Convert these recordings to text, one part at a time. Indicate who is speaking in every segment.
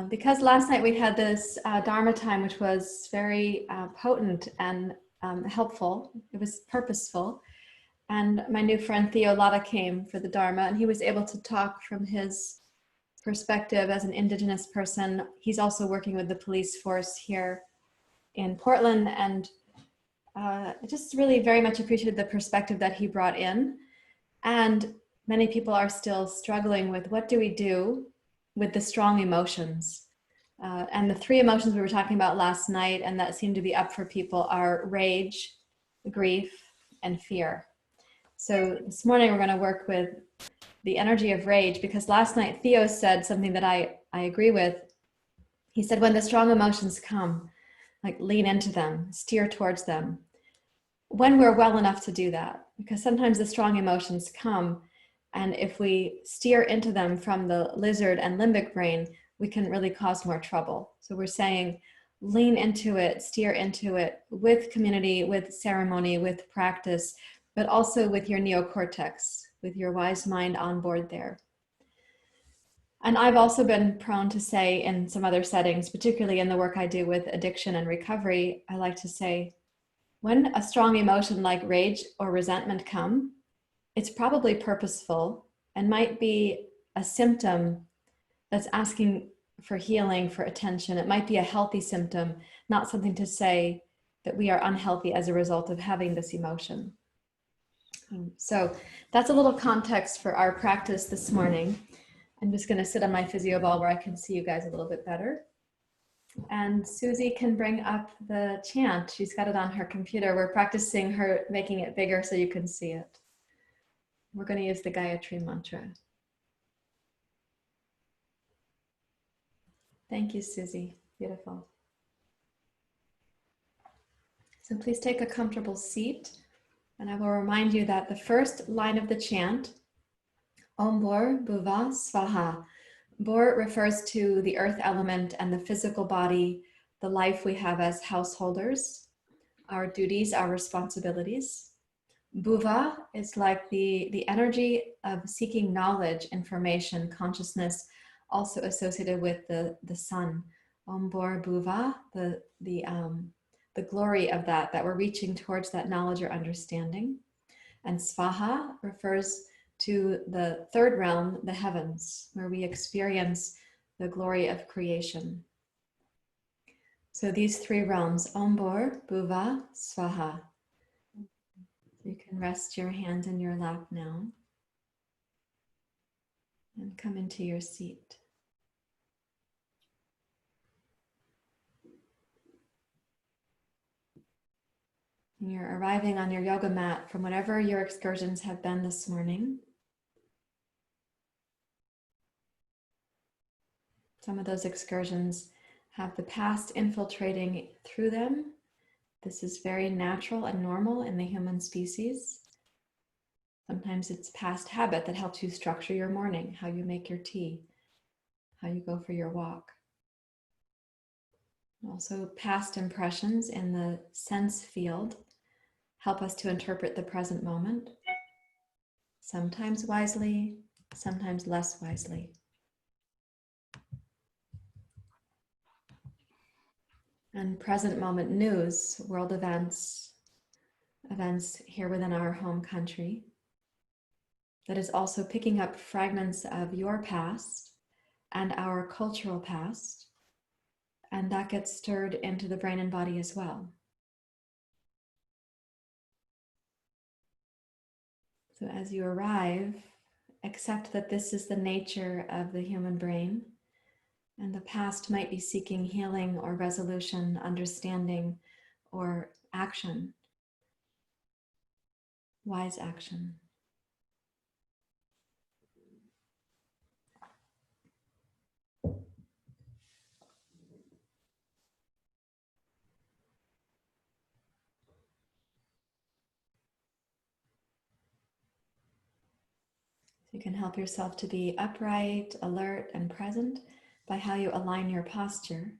Speaker 1: Because last night we had this Dharma time, which was very potent and helpful. It was purposeful. And my new friend Theo Lada came for the Dharma, and he was able to talk from his perspective as an Indigenous person. He's also working with the police force here in Portland, and I just really very much appreciated the perspective that he brought in. And many people are still struggling with what do we do with the strong emotions. And the three emotions we were talking about last night and that seem to be up for people are rage, grief, and fear. So this morning we're going to work with the energy of rage, because last night Theo said something that I agree with. He said, when the strong emotions come, like lean into them, steer towards them, when we're well enough to do that. Because sometimes the strong emotions come, and if we steer into them from the lizard and limbic brain, we can really cause more trouble. So we're saying, lean into it, steer into it with community, with ceremony, with practice, but also with your neocortex, with your wise mind on board there. And I've also been prone to say in some other settings, particularly in the work I do with addiction and recovery, I like to say, when a strong emotion like rage or resentment come, it's probably purposeful and might be a symptom that's asking for healing, for attention. It might be a healthy symptom, not something to say that we are unhealthy as a result of having this emotion. So that's a little context for our practice this morning. I'm just going to sit on my physio ball where I can see you guys a little bit better. And Susie can bring up the chant. She's got it on her computer. We're practicing her making it bigger so you can see it. We're going to use the Gayatri mantra. Thank you, Susie. Beautiful. So please take a comfortable seat. And I will remind you that the first line of the chant, Om Bor Bhuva Svaha. Bor refers to the earth element and the physical body, the life we have as householders, our duties, our responsibilities. Bhuva is like the energy of seeking knowledge, information, consciousness, also associated with the sun. Om Bor Bhuva, the glory of that we're reaching towards that knowledge or understanding. And Svaha refers to the third realm, the heavens, where we experience the glory of creation. So these three realms, Om Bor Bhuva Svaha. You can rest your hands in your lap now and come into your seat. You're arriving on your yoga mat from whatever your excursions have been this morning. Some of those excursions have the past infiltrating through them. This is very natural and normal in the human species. Sometimes it's past habit that helps you structure your morning, how you make your tea, how you go for your walk. Also, past impressions in the sense field help us to interpret the present moment, sometimes wisely, sometimes less wisely. And present moment news, world events here within our home country, that is also picking up fragments of your past and our cultural past, and that gets stirred into the brain and body as well. So as you arrive, accept that this is the nature of the human brain, and the past might be seeking healing or resolution, understanding, or action, wise action. You can help yourself to be upright, alert, and present by how you align your posture.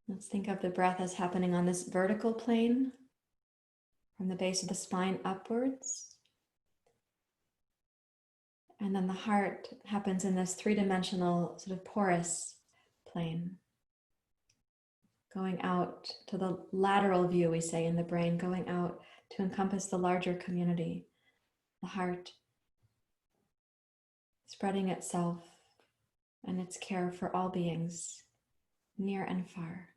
Speaker 1: Let's think of the breath as happening on this vertical plane, from the base of the spine upwards. And then the heart happens in this three-dimensional sort of porous plane, going out to the lateral view, we say in the brain, going out to encompass the larger community, the heart, spreading itself and its care for all beings, near and far.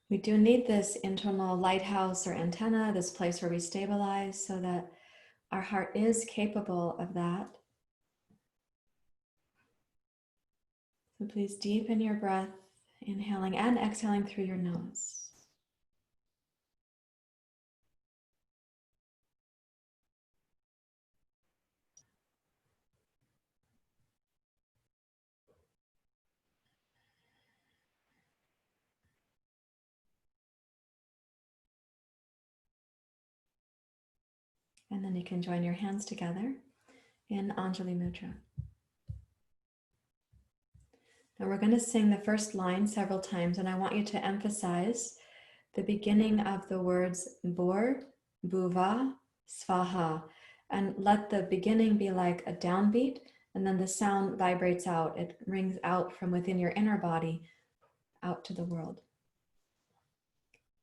Speaker 1: We do need this internal lighthouse or antenna, this place where we stabilize, so that our heart is capable of that. So please deepen your breath, inhaling and exhaling through your nose. And then you can join your hands together in Anjali Mudra. Now we're going to sing the first line several times, and I want you to emphasize the beginning of the words Bur, Bhuva, Svaha, and let the beginning be like a downbeat, and then the sound vibrates out. It rings out from within your inner body out to the world.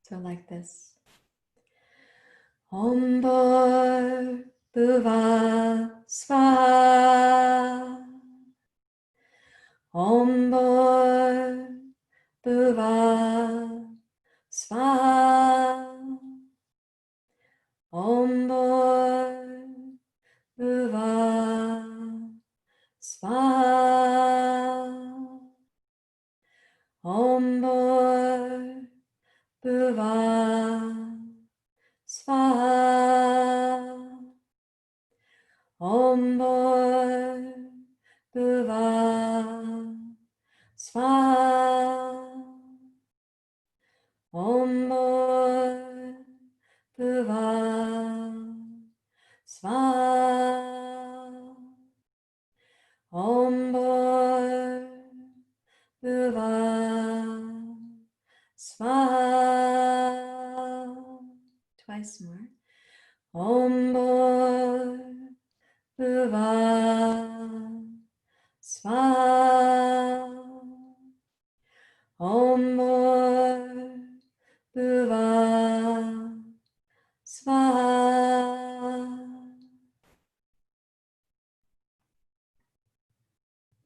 Speaker 1: So like this. Om Bur, Bhuva, Svaha. Om Bur, Bhuva, Svaha. Om Bur, Bhuva, Svaha. Om Bur, Bhuva, Svaha. Om Bur, Bhuva, Svaha. Om Bur, Bhuva, Svaha. Om Bur, Bhuva, Svaha. Twice more. Om Bur, Bhuva, Svaha. Om Bur, Bhuva, Svaha.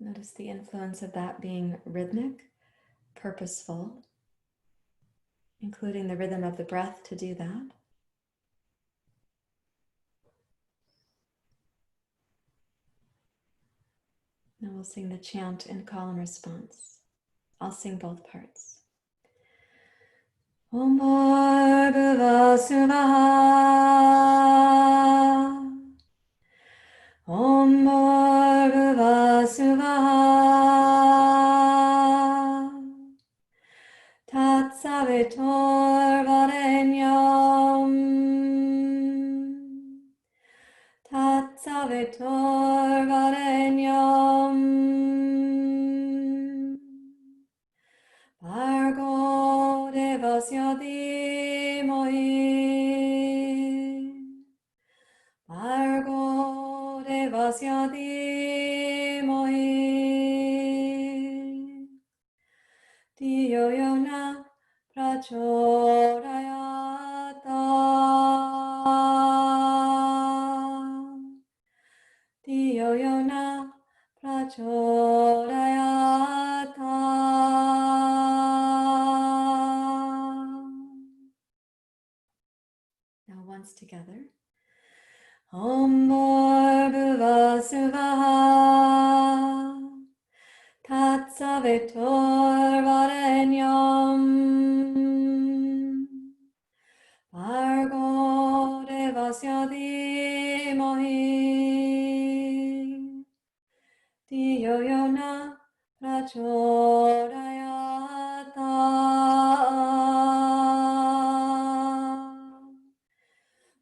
Speaker 1: Notice the influence of that being rhythmic, purposeful, including the rhythm of the breath to do that. Now we'll sing the chant in call and response. I'll sing both parts. Om Bhur Bhuva Svaha. Om Bhur Bhuva Svaha. Tat Savitor Varenyam. Tat Savitor Varenyam. Bhargo Devasya Dhimahi. Bhargo Devasya Dhimahi. Dhiyo yo na prachodayata. Dhiyo yo na prachodayata. Now once together. Om Bhur Bhuva Svaha. Tat Savitor Varenyam. Bhargo Devasya Dhimahi. Dhiyo yo na prachodayata.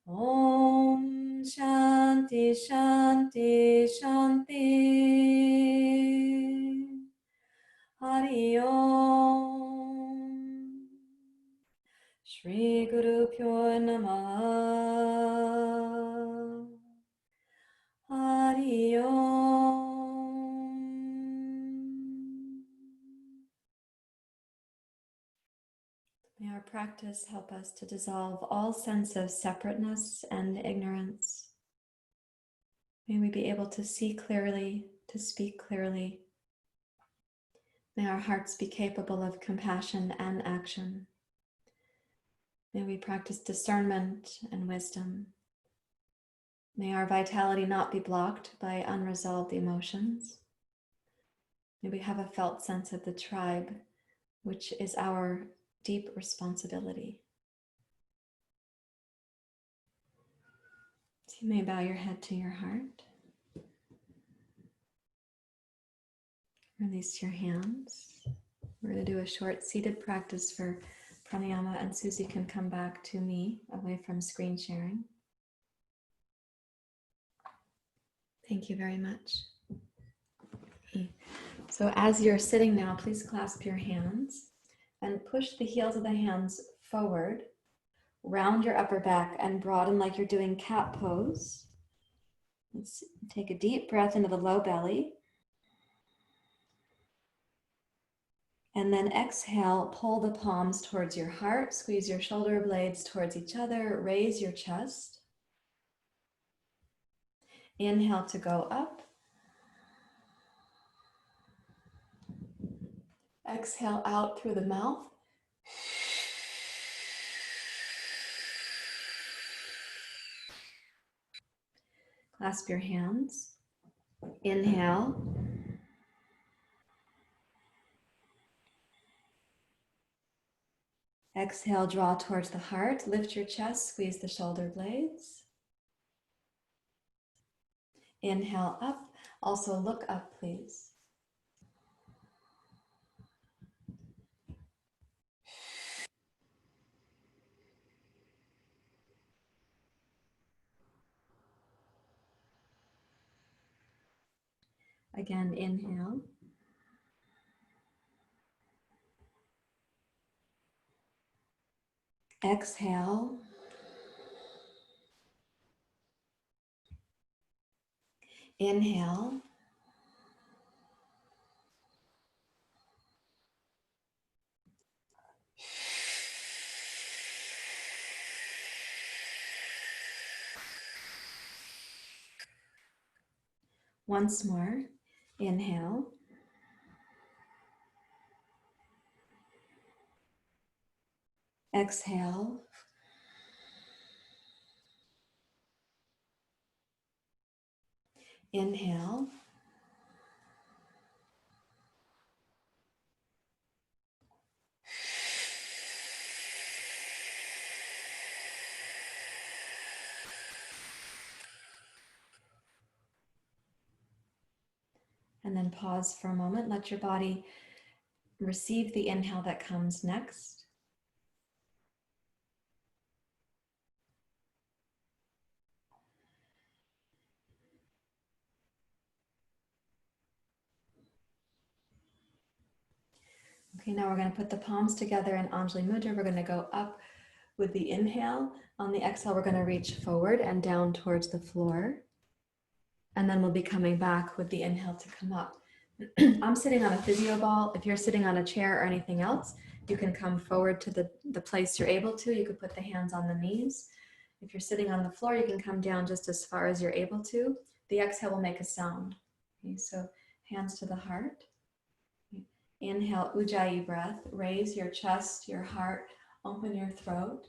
Speaker 1: Om Shanti Shanti Shanti. Hari Om. Shri Guru Pyo Namaha. practice help us to dissolve all sense of separateness and ignorance. May we be able to see clearly, to speak clearly. May our hearts be capable of compassion and action. May we practice discernment and wisdom. May our vitality not be blocked by unresolved emotions. May we have a felt sense of the tribe, which is our deep responsibility. So you may bow your head to your heart. Release your hands. We're going to do a short seated practice for pranayama, and Susie can come back to me away from screen sharing. Thank you very much. Okay. So as you're sitting now, please clasp your hands and push the heels of the hands forward, round your upper back and broaden like you're doing cat pose. Let's take a deep breath into the low belly. And then exhale, pull the palms towards your heart, squeeze your shoulder blades towards each other, raise your chest. Inhale to go up. Exhale out through the mouth. Clasp your hands. Inhale. Exhale, draw towards the heart. Lift your chest, squeeze the shoulder blades. Inhale up. Also look up, please. Again, inhale. Exhale. Inhale. Once more. Inhale. Exhale. Inhale. And then pause for a moment. Let your body receive the inhale that comes next. Okay, now we're going to put the palms together in Anjali Mudra. We're going to go up with the inhale. On the exhale, we're going to reach forward and down towards the floor. And then we'll be coming back with the inhale to come up. I'm sitting on a physio ball. If you're sitting on a chair or anything else, you can come forward to the place you're able to. You could put the hands on the knees. If you're sitting on the floor, you can come down just as far as you're able to. The exhale will make a sound. Okay, so hands to the heart. Inhale, ujjai breath. Raise your chest, your heart, open your throat.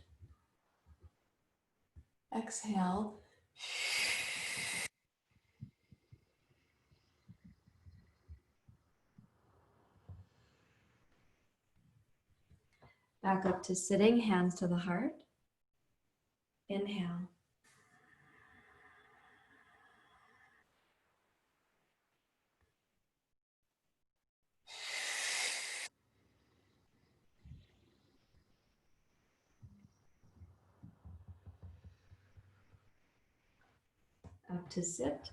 Speaker 1: Exhale. Back up to sitting, hands to the heart. Inhale. Up to sit.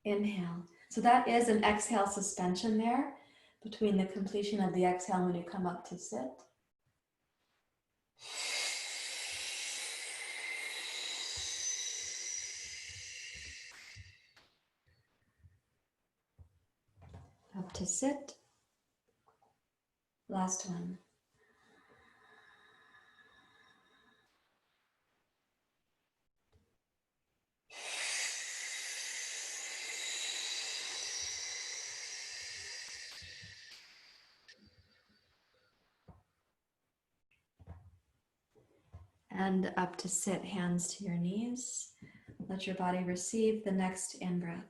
Speaker 1: Inhale. So that is an exhale suspension there between the completion of the exhale when you come up to sit. Up to sit. Last one. And up to sit, hands to your knees. Let your body receive the next in-breath.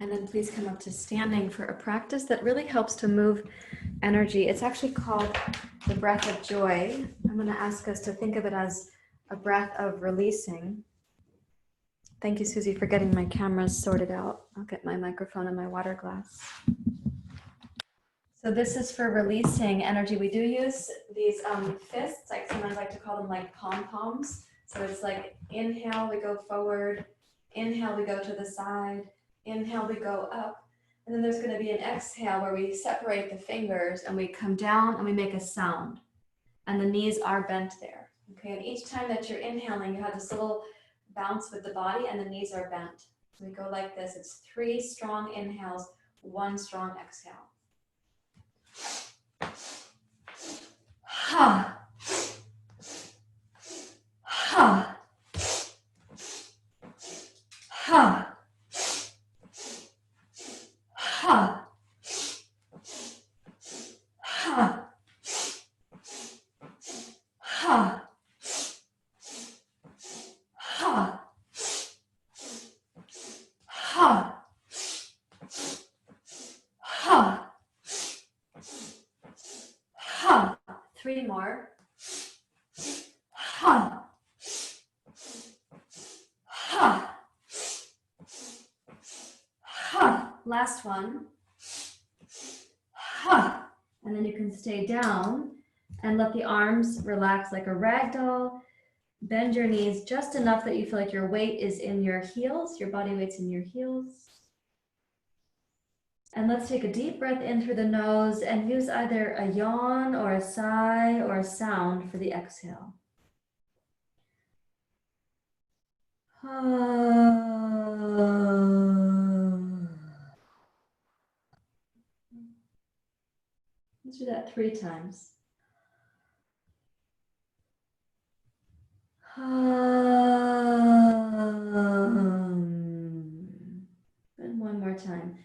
Speaker 1: And then please come up to standing for a practice that really helps to move energy. It's actually called the breath of joy. I'm going to ask us to think of it as a breath of releasing. Thank you, Susie, for getting my cameras sorted out. I'll get my microphone and my water glass. So this is for releasing energy. We do use these fists. I sometimes like to call them like pom-poms. So it's like inhale, we go forward. Inhale, we go to the side. Inhale, we go up. And then there's going to be an exhale where we separate the fingers and we come down and we make a sound. And the knees are bent there. Okay, and each time that you're inhaling, you have this little bounce with the body and the knees are bent. So we go like this. It's 3 strong inhales, 1 strong exhale. Ha. Ha. Ha. Ha. Ha. Ha. Ha. Ha. Ha. Ha. 3 more. Ha. Ha. Ha. Last one. Ha. And then you can stay down and let the arms relax like a rag doll. Bend your knees just enough that you feel like your weight is in your heels, your body weight's in your heels. And let's take a deep breath in through the nose and use either a yawn or a sigh or a sound for the exhale. Let's do that 3 times. And 1 more time.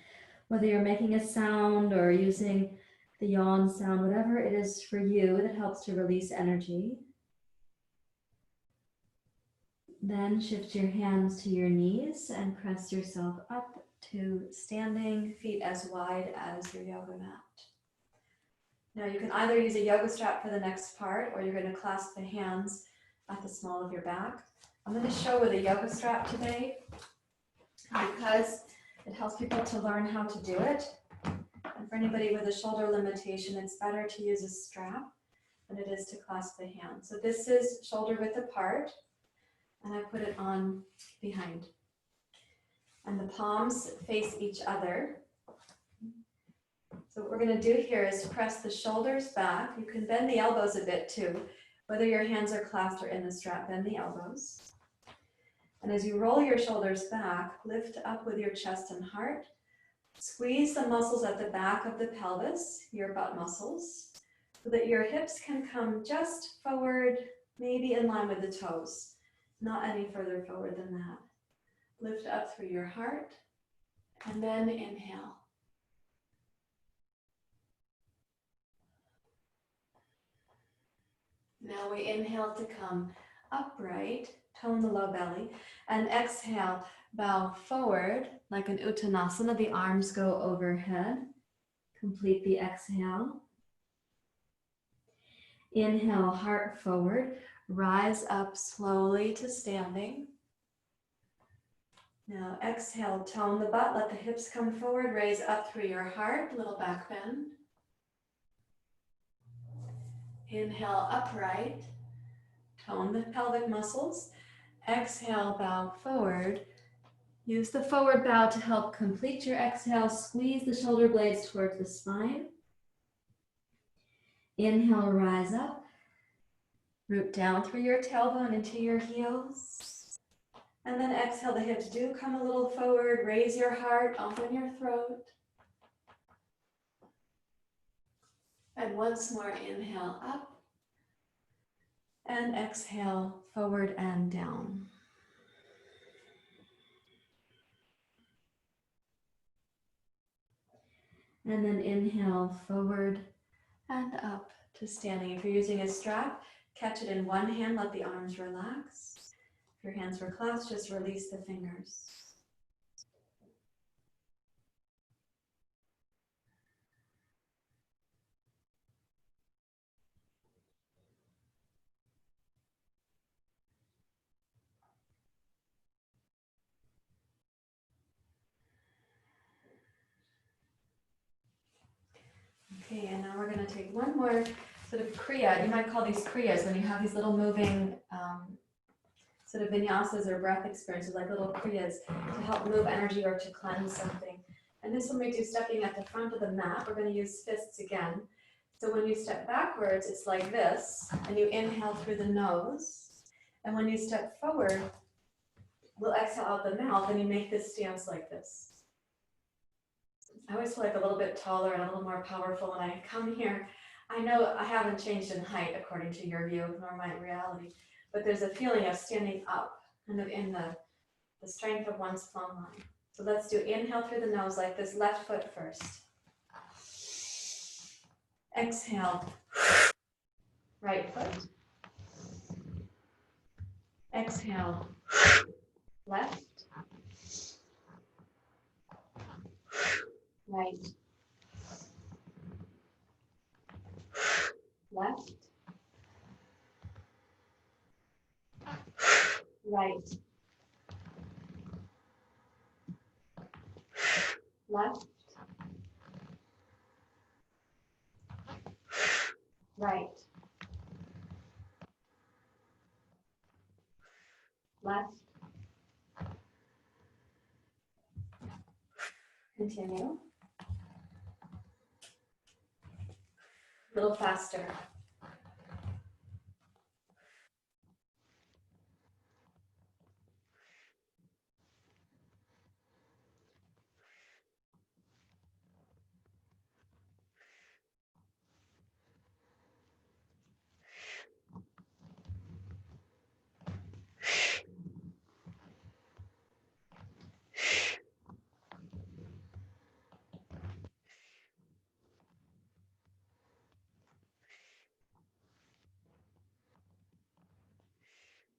Speaker 1: Whether you're making a sound or using the yawn sound, whatever it is for you that helps to release energy. Then shift your hands to your knees and press yourself up to standing, feet as wide as your yoga mat. Now you can either use a yoga strap for the next part, or you're going to clasp the hands at the small of your back. I'm going to show with a yoga strap today because it helps people to learn how to do it. And for anybody with a shoulder limitation, it's better to use a strap than it is to clasp the hands. So this is shoulder width apart, and I put it on behind. And the palms face each other. So what we're going to do here is press the shoulders back. You can bend the elbows a bit too. Whether your hands are clasped or in the strap, bend the elbows. And as you roll your shoulders back, lift up with your chest and heart. Squeeze the muscles at the back of the pelvis, your butt muscles, so that your hips can come just forward, maybe in line with the toes, not any further forward than that. Lift up through your heart, and then inhale. Now we inhale to come upright, tone the low belly, and exhale, bow forward like an uttanasana. The arms go overhead. Complete the exhale. Inhale, heart forward. Rise up slowly to standing. Now exhale, tone the butt, let the hips come forward, raise up through your heart, little back bend. Inhale, upright, tone the pelvic muscles. Exhale, bow forward. Use the forward bow to help complete your exhale. Squeeze the shoulder blades towards the spine. Inhale, rise up. Root down through your tailbone into your heels. And then exhale, the hips do come a little forward. Raise your heart, open your throat. And once more, inhale up. And exhale, forward and down. And then inhale, forward and up to standing. If you're using a strap, catch it in one hand, let the arms relax. If your hands were clasped, just release the fingers. Okay, and now we're going to take one more sort of kriya. You might call these kriyas when you have these little moving sort of vinyasas or breath experiences, like little kriyas to help move energy or to cleanse something. And this one we do stepping at the front of the mat. We're going to use fists again. So when you step backwards, it's like this, and you inhale through the nose. And when you step forward, we'll exhale out the mouth, and you make this stance like this. I always feel like a little bit taller and a little more powerful when I come here. I know I haven't changed in height according to your view, nor my reality, but there's a feeling of standing up, kind of in the strength of one's plumb line. So let's do inhale through the nose like this, left foot first. Exhale, right foot. Exhale, left. Right. Left. Right. Left. Right. Left. Continue. A little faster.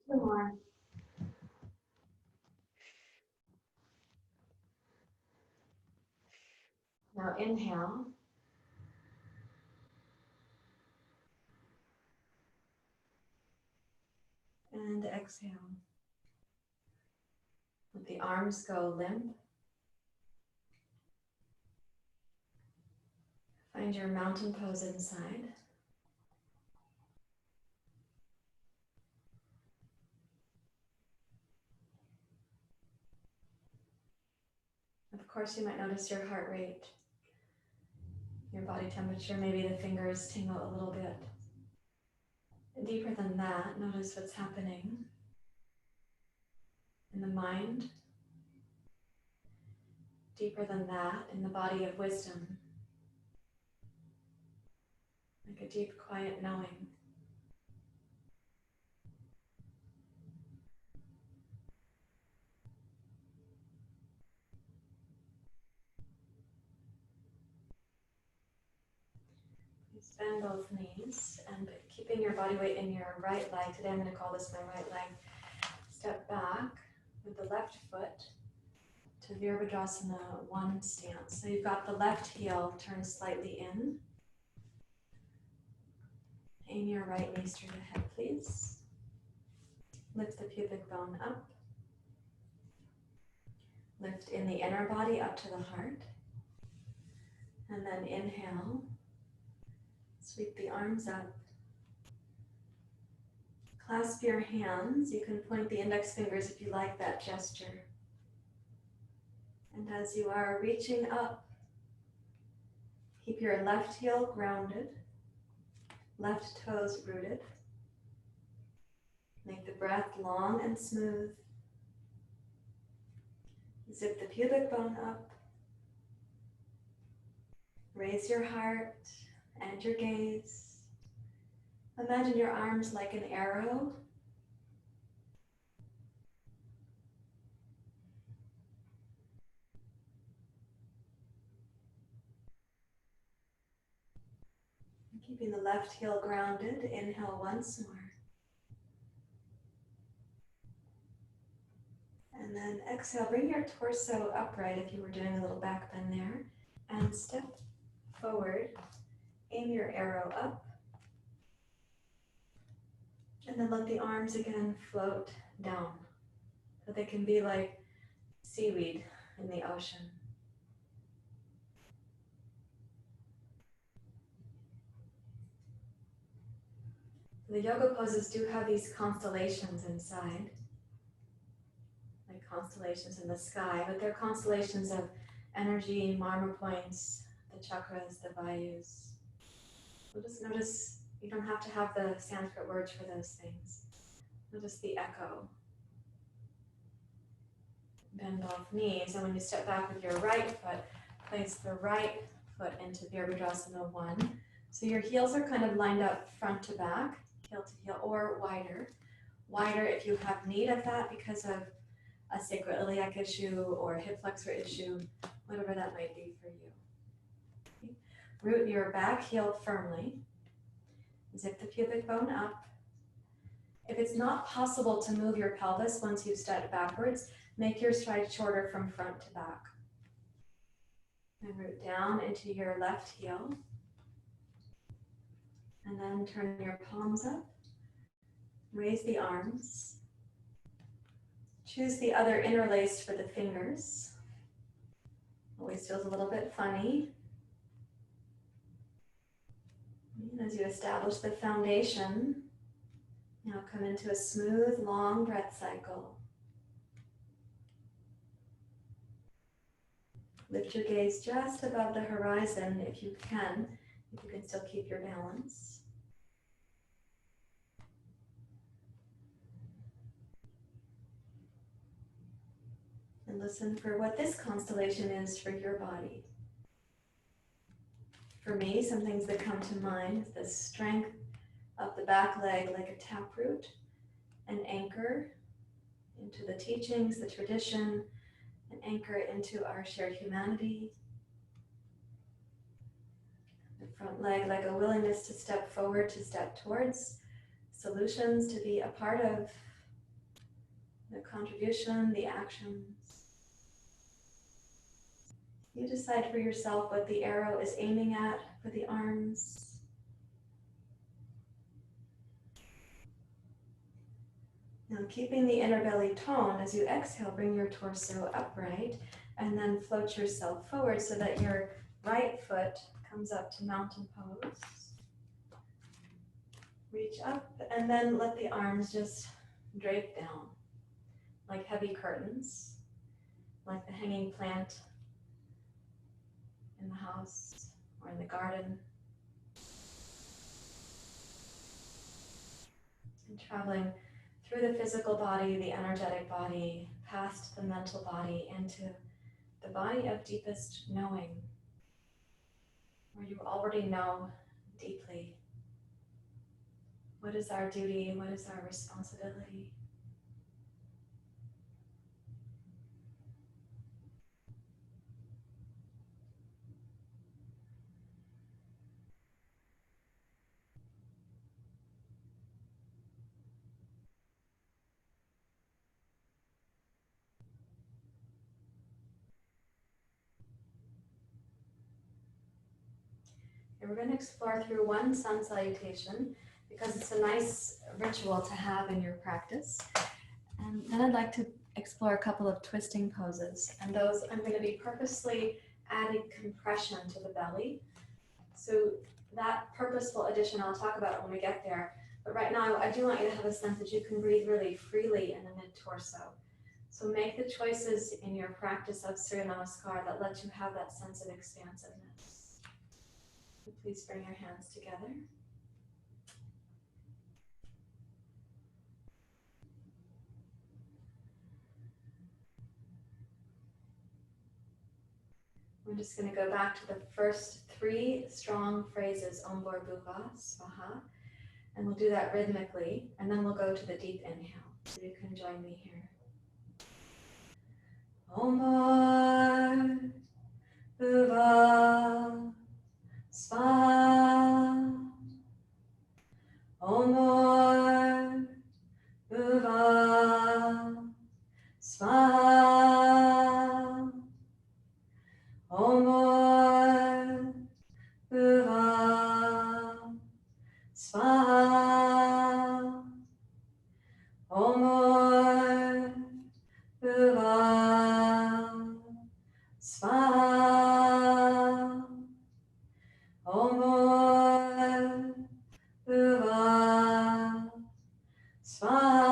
Speaker 1: Two more. Now inhale. And exhale. Let the arms go limp. Find your mountain pose inside. Of course, you might notice your heart rate, your body temperature, maybe the fingers tingle a little bit. And deeper than that, notice what's happening in the mind. Deeper than that, in the body of wisdom. Like a deep, quiet knowing. Bend both knees and keeping your body weight in your right leg. Today I'm going to call this my right leg. Step back with the left foot to Virabhadrasana 1 stance. So you've got the left heel turned slightly in. Aim your right knee straight ahead, please. Lift the pubic bone up. Lift in the inner body up to the heart. And then inhale. Sweep the arms up. Clasp your hands. You can point the index fingers if you like that gesture. And as you are reaching up, keep your left heel grounded. Left toes rooted. Make the breath long and smooth. Zip the pubic bone up. Raise your heart and your gaze. Imagine your arms like an arrow. Keeping the left heel grounded. Inhale once more. And then exhale, bring your torso upright if you were doing a little back bend there. And step forward. Aim your arrow up. And then let the arms again float down. So they can be like seaweed in the ocean. The yoga poses do have these constellations inside, like constellations in the sky, but they're constellations of energy, marma points, the chakras, the vayus. So just notice, you don't have to have the Sanskrit words for those things. Notice the echo. Bend both knees, and when you step back with your right foot, place the right foot into Virabhadrasana 1. So your heels are kind of lined up front to back, heel to heel, or wider. Wider if you have need of that because of a sacroiliac issue or hip flexor issue, whatever that might be for you. Okay. Root your back heel firmly. Zip the pubic bone up. If it's not possible to move your pelvis once you've stepped backwards, make your stride shorter from front to back. And root down into your left heel. And then turn your palms up. Raise the arms. Choose the other interlace for the fingers. Always feels a little bit funny. And as you establish the foundation, now come into a smooth, long breath cycle. Lift your gaze just above the horizon if you can still keep your balance. And listen for what this constellation is for your body. For me, some things that come to mind is the strength of the back leg like a taproot, an anchor into the teachings, the tradition, an anchor into our shared humanity. The front leg like a willingness to step forward, to step towards solutions, to be a part of the contribution, the actions. You decide for yourself what the arrow is aiming at for the arms. Now keeping the inner belly toned, as you exhale, bring your torso upright and then float yourself forward so that your right foot comes up to mountain pose. Reach up and then let the arms just drape down like heavy curtains, like the hanging plant in the house or in the garden. And traveling through the physical body, the energetic body, past the mental body, into the body of deepest knowing, where you already know deeply what is our duty, what is our responsibility. And we're going to explore through one sun salutation because it's a nice ritual to have in your practice. And then I'd like to explore a couple of twisting poses. And those, I'm going to be purposely adding compression to the belly. So that purposeful addition I'll talk about when we get there. But right now, I do want you to have a sense that you can breathe really freely in the mid-torso. So make the choices in your practice of Surya Namaskar that let you have that sense of expansiveness. Please bring your hands together. We're just going to go back to the first 3 strong phrases, Om Bhurrbhuvah Swaha, and we'll do that rhythmically, and then we'll go to the deep inhale. So you can join me here. Om Bhurrbhuvah Swaha. Om Bhurrbhuvah Swaha. Om Bhurrbhuvah Swaha. Om Bhurrbhuvah Swaha. Om Bhurrbhuvah Swaha.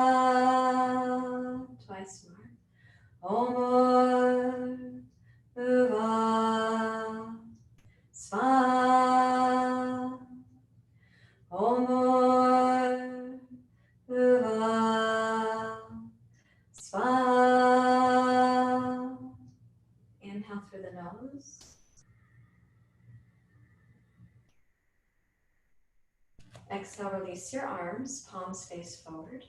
Speaker 1: Twice more. Om Bhurrbhuvah Swaha. Om Bhurrbhuvah Swaha. Inhale through the nose. Exhale, release your arms, palms face forward.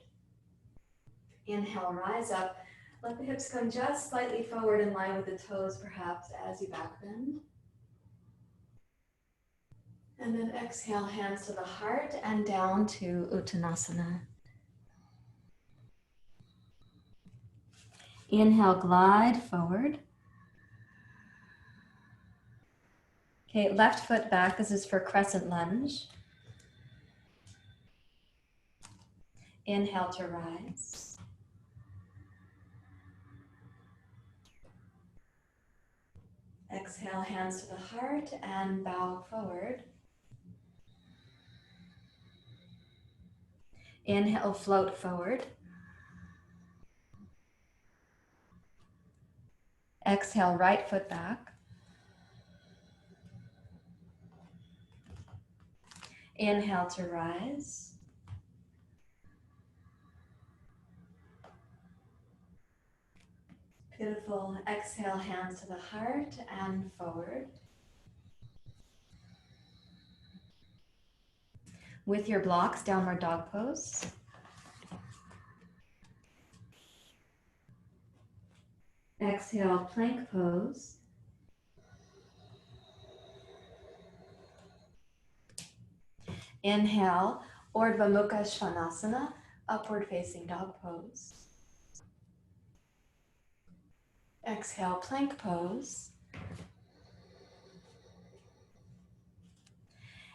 Speaker 1: Inhale, rise up. Let the hips come just slightly forward in line with the toes, perhaps, as you back bend. And then exhale, hands to the heart and down to Uttanasana. Inhale, glide forward. Okay, left foot back. This is for crescent lunge. Inhale to rise. Exhale, hands to the heart and bow forward. Inhale, float forward. Exhale, right foot back. Inhale to rise. Beautiful. Exhale, hands to the heart and forward. With your blocks, downward dog pose. Exhale, plank pose. Inhale, Urdhva Mukha Svanasana, upward facing dog pose. Exhale, plank pose.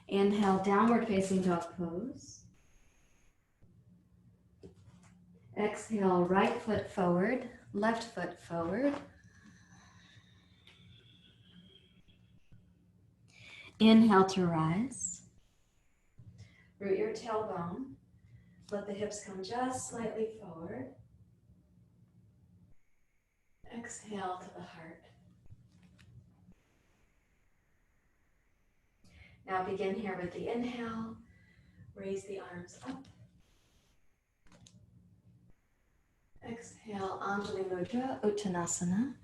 Speaker 1: Inhale, downward facing dog pose. Exhale, right foot forward, left foot forward. Inhale to rise. Root your tailbone. Let the hips come just slightly forward. Exhale to the heart. Now begin here with the inhale. Raise the arms up. Exhale, Anjali Mudra, Uttanasana.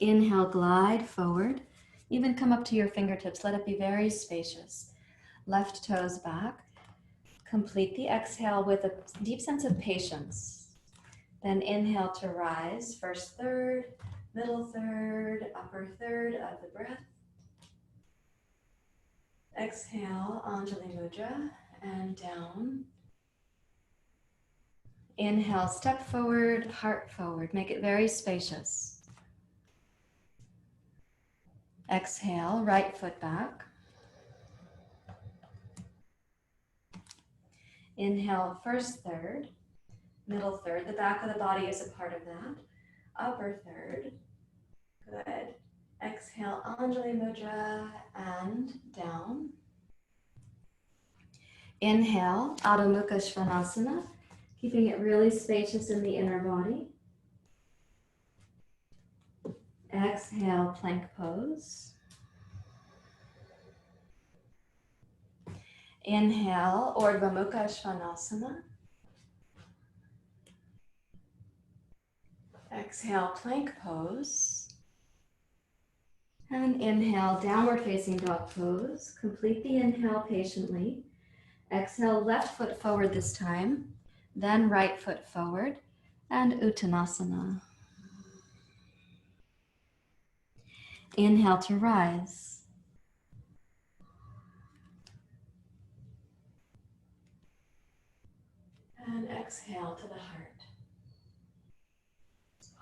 Speaker 1: Inhale, glide forward. Even come up to your fingertips. Let it be very spacious. Left toes back. Complete the exhale with a deep sense of patience. Then inhale to rise. First third, middle third, upper third of the breath. Exhale, Anjali Mudra, and down. Inhale, step forward, heart forward. Make it very spacious. Exhale, right foot back. Inhale, first third, middle third. The back of the body is a part of that. Upper third. Good. Exhale, Anjali Mudra, and down. Inhale, Adho Mukha Svanasana, keeping it really spacious in the inner body. Exhale, plank pose. Inhale, Urdhva Mukha Svanasana. Exhale, plank pose. And inhale, downward facing dog pose. Complete the inhale patiently. Exhale, left foot forward this time, then right foot forward, and Uttanasana. Inhale to rise. And exhale to the heart.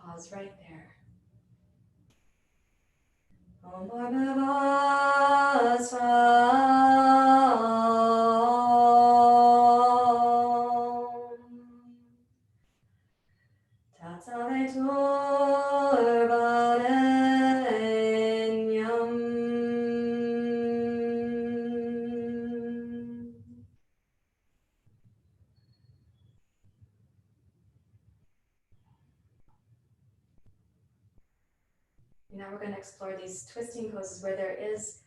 Speaker 1: Pause right there. Om Bhagava Svam Tatsavetur Varenyam. Now we're going to explore these twisting poses where there is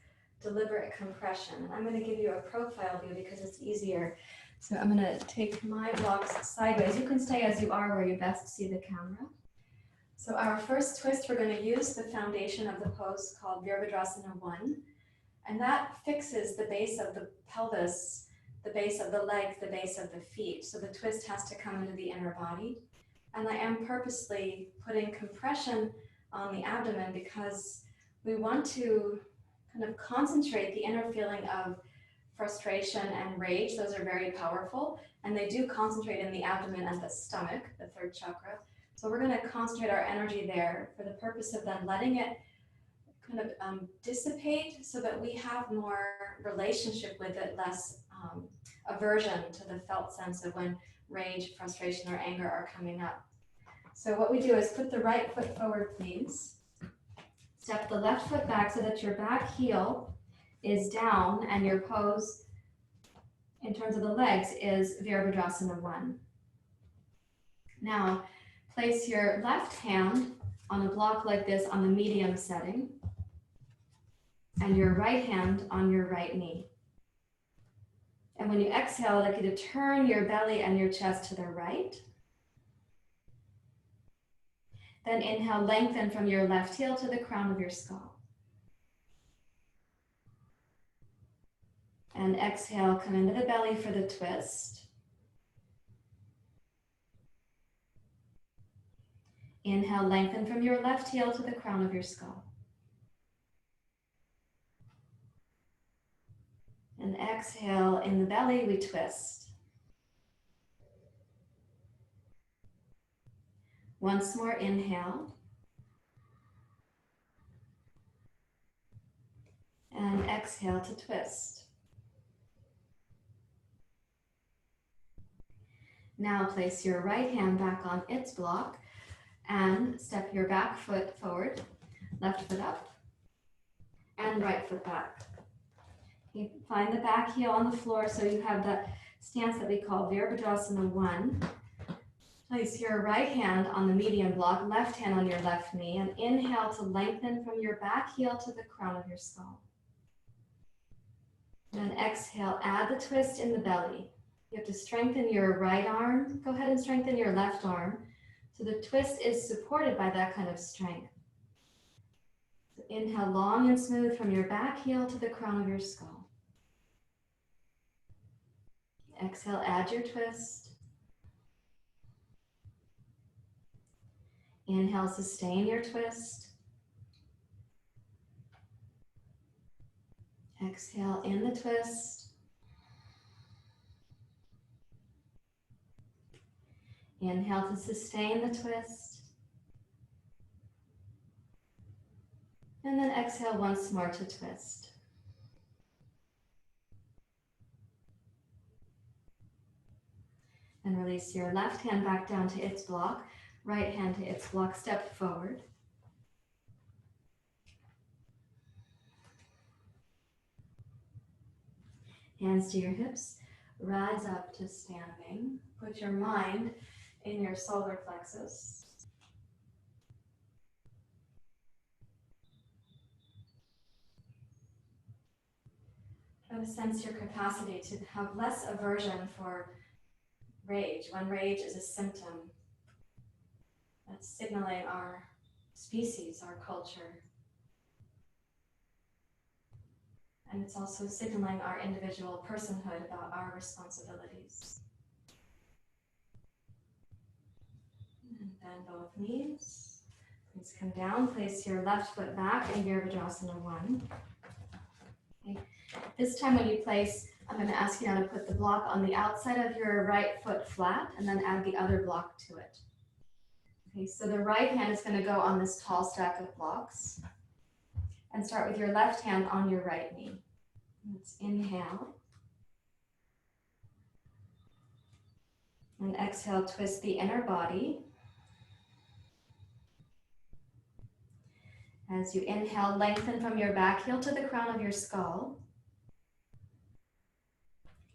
Speaker 1: deliberate compression. And I'm going to give you a profile view because it's easier. So I'm going to take my blocks sideways. You can stay as you are where you best see the camera. So our first twist, we're going to use the foundation of the pose called Virabhadrasana 1. And that fixes the base of the pelvis, the base of the legs, the base of the feet. So the twist has to come into the inner body. And I am purposely putting compression on the abdomen because we want to kind of concentrate the inner feeling of frustration and rage. Those are very powerful, and they do concentrate in the abdomen and the stomach, the third chakra. So we're going to concentrate our energy there for the purpose of then letting it kind of dissipate so that we have more relationship with it, less aversion to the felt sense of when rage, frustration, or anger are coming up. So what we do is put the right foot forward, please. Step the left foot back so that your back heel is down and your pose in terms of the legs is Virabhadrasana 1. Now, place your left hand on a block like this on the medium setting and your right hand on your right knee. And when you exhale, I'd like you to turn your belly and your chest to the right. Then inhale, lengthen from your left heel to the crown of your skull. And exhale, come into the belly for the twist. Inhale, lengthen from your left heel to the crown of your skull. And exhale, in the belly, we twist. Once more, inhale. And exhale to twist. Now place your right hand back on its block and step your back foot forward, left foot up, and right foot back. You find the back heel on the floor so you have the stance that we call Virabhadrasana 1. Place your right hand on the medium block, left hand on your left knee, and inhale to lengthen from your back heel to the crown of your skull. And exhale, add the twist in the belly. You have to strengthen your right arm. Go ahead and strengthen your left arm. So the twist is supported by that kind of strength. So inhale long and smooth from your back heel to the crown of your skull. Exhale, add your twist. Inhale, sustain your twist. Exhale, in the twist. Inhale to sustain the twist. And then exhale once more to twist. And release your left hand back down to its block. Right hand to its block, step forward. Hands to your hips, rise up to standing. Put your mind in your solar plexus. Try to sense your capacity to have less aversion for rage, when rage is a symptom. That's signaling our species, our culture. And it's also signaling our individual personhood about our responsibilities. And bend both knees. Please come down, place your left foot back in Virabhadrasana 1. Okay. This time when you place, I'm going to ask you now to put the block on the outside of your right foot flat and then add the other block to it. Okay, so the right hand is going to go on this tall stack of blocks. And start with your left hand on your right knee. Let's inhale. And exhale, twist the inner body. As you inhale, lengthen from your back heel to the crown of your skull.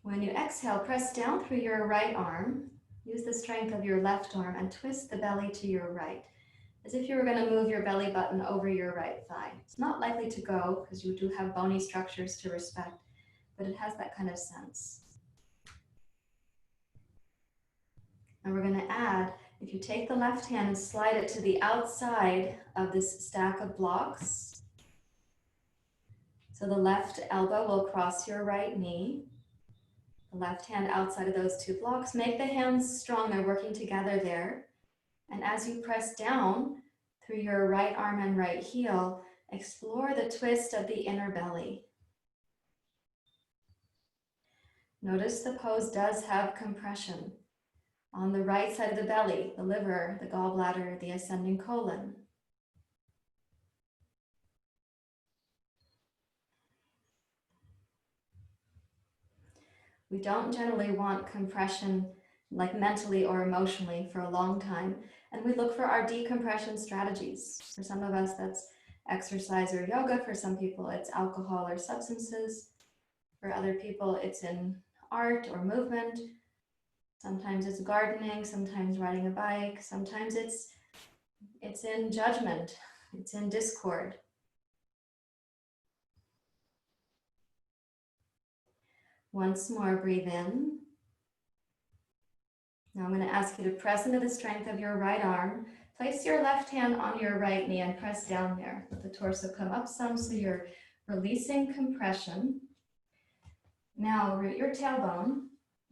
Speaker 1: When you exhale, press down through your right arm. Use the strength of your left arm and twist the belly to your right, as if you were going to move your belly button over your right thigh. It's not likely to go because you do have bony structures to respect, but it has that kind of sense. And we're going to add, if you take the left hand and slide it to the outside of this stack of blocks, so the left elbow will cross your right knee, the left hand outside of those two blocks. Make the hands strong, they're working together there. And as you press down through your right arm and right heel, explore the twist of the inner belly. Notice the pose does have compression on the right side of the belly, the liver, the gallbladder, the ascending colon. We don't generally want compression like mentally or emotionally for a long time, and we look for our decompression strategies. For some of us, that's exercise or yoga. For some people, it's alcohol or substances. For other people, it's in art or movement. Sometimes it's gardening, sometimes riding a bike, sometimes it's in judgment, it's in discord. Once more, breathe in. Now I'm going to ask you to press into the strength of your right arm. Place your left hand on your right knee and press down there. Let the torso come up some so you're releasing compression. Now root your tailbone,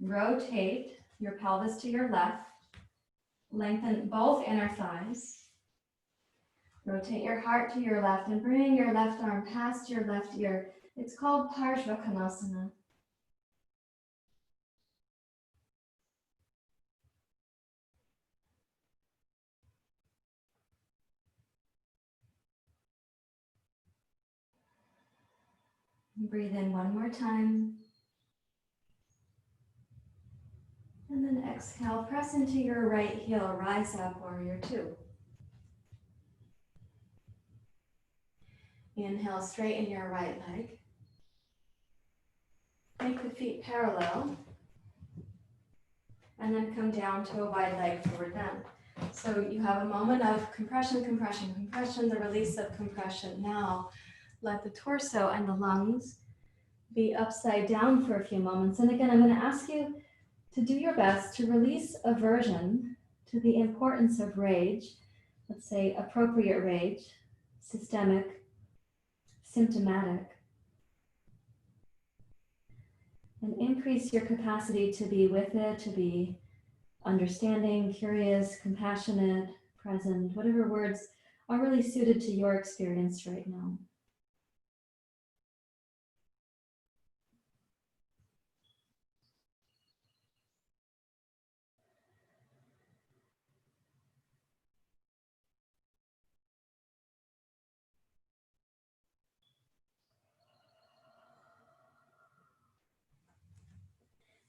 Speaker 1: rotate your pelvis to your left, lengthen both inner thighs. Rotate your heart to your left and bring your left arm past your left ear. It's called Parshvakonasana. Breathe in one more time. And then exhale, press into your right heel, rise up, warrior two. Inhale, straighten your right leg. Make the feet parallel. And then come down to a wide leg forward bend. So you have a moment of compression, compression, compression, the release of compression. Now, let the torso and the lungs be upside down for a few moments. And again, I'm going to ask you to do your best to release aversion to the importance of rage. Let's say appropriate rage, systemic, symptomatic. And increase your capacity to be with it, to be understanding, curious, compassionate, present, whatever words are really suited to your experience right now.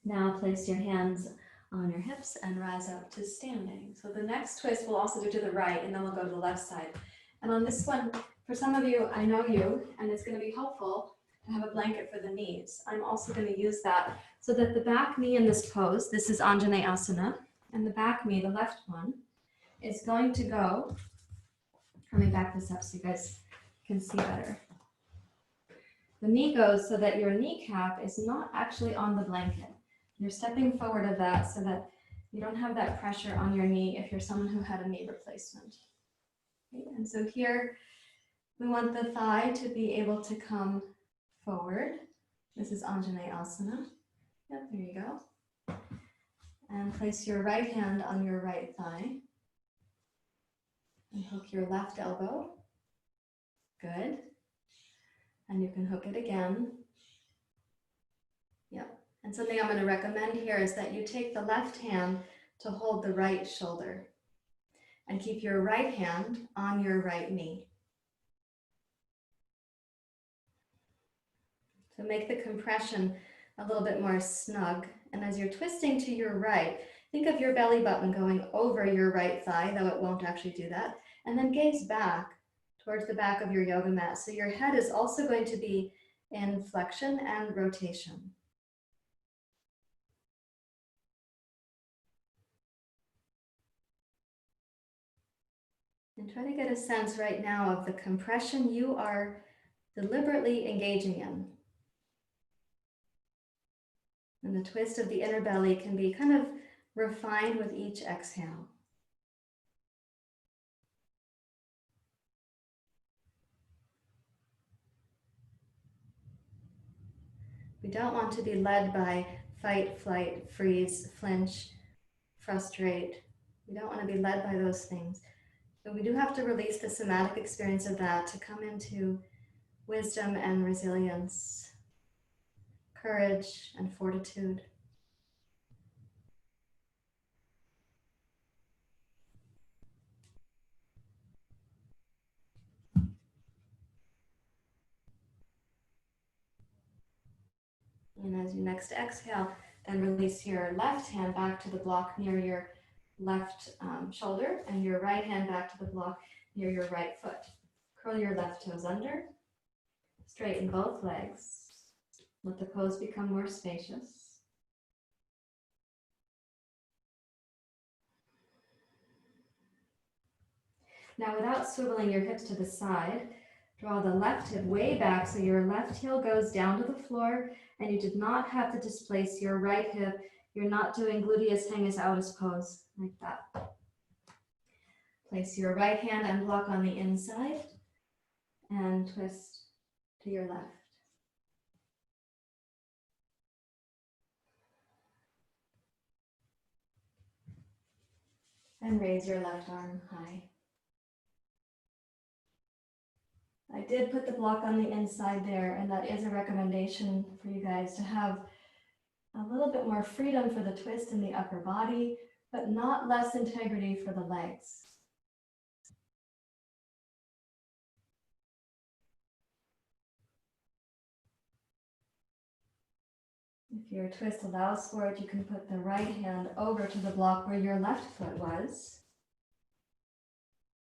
Speaker 1: Now place your hands on your hips and rise up to standing. So the next twist we'll also do to the right, and then we'll go to the left side. And on this one, for some of you, I know you, and it's going to be helpful to have a blanket for the knees. I'm also going to use that so that the back knee in this pose, this is Ujjai Asana, and the back knee, the left one, is going to go, let me back this up so you guys can see better. The knee goes so that your kneecap is not actually on the blanket. You're stepping forward of that so that You don't have that pressure on your knee if you're someone who had a knee replacement. Okay, and so here, we want the thigh to be able to come forward. This is Ujjai Asana. Yep, there you go. And place your right hand on your right thigh. And hook your left elbow. Good. And you can hook it again. Yep. And something I'm going to recommend here is that you take the left hand to hold the right shoulder and keep your right hand on your right knee. So make the compression a little bit more snug. And as you're twisting to your right, think of your belly button going over your right thigh, though it won't actually do that. And then gaze back towards the back of your yoga mat. So your head is also going to be in flexion and rotation. And try to get a sense right now of the compression you are deliberately engaging in. And the twist of the inner belly can be kind of refined with each exhale. We don't want to be led by fight, flight, freeze, flinch, frustrate. We don't want to be led by those things. But we do have to release the somatic experience of that to come into wisdom and resilience, courage and fortitude. And as you next exhale, then release your left hand back to the block near your left shoulder and your right hand back to the block near your right foot. Curl your left toes under, straighten both legs. Let the pose become more spacious. Now, without swiveling your hips to the side, draw the left hip way back so your left heel goes down to the floor and you did not have to displace your right hip. You're not doing gluteus hangus altus pose like that. Place your right hand and block on the inside and twist to your left. And raise your left arm high. I did put the block on the inside there, and that is a recommendation for you guys to have a little bit more freedom for the twist in the upper body, but not less integrity for the legs. If your twist allows for it, you can put the right hand over to the block where your left foot was,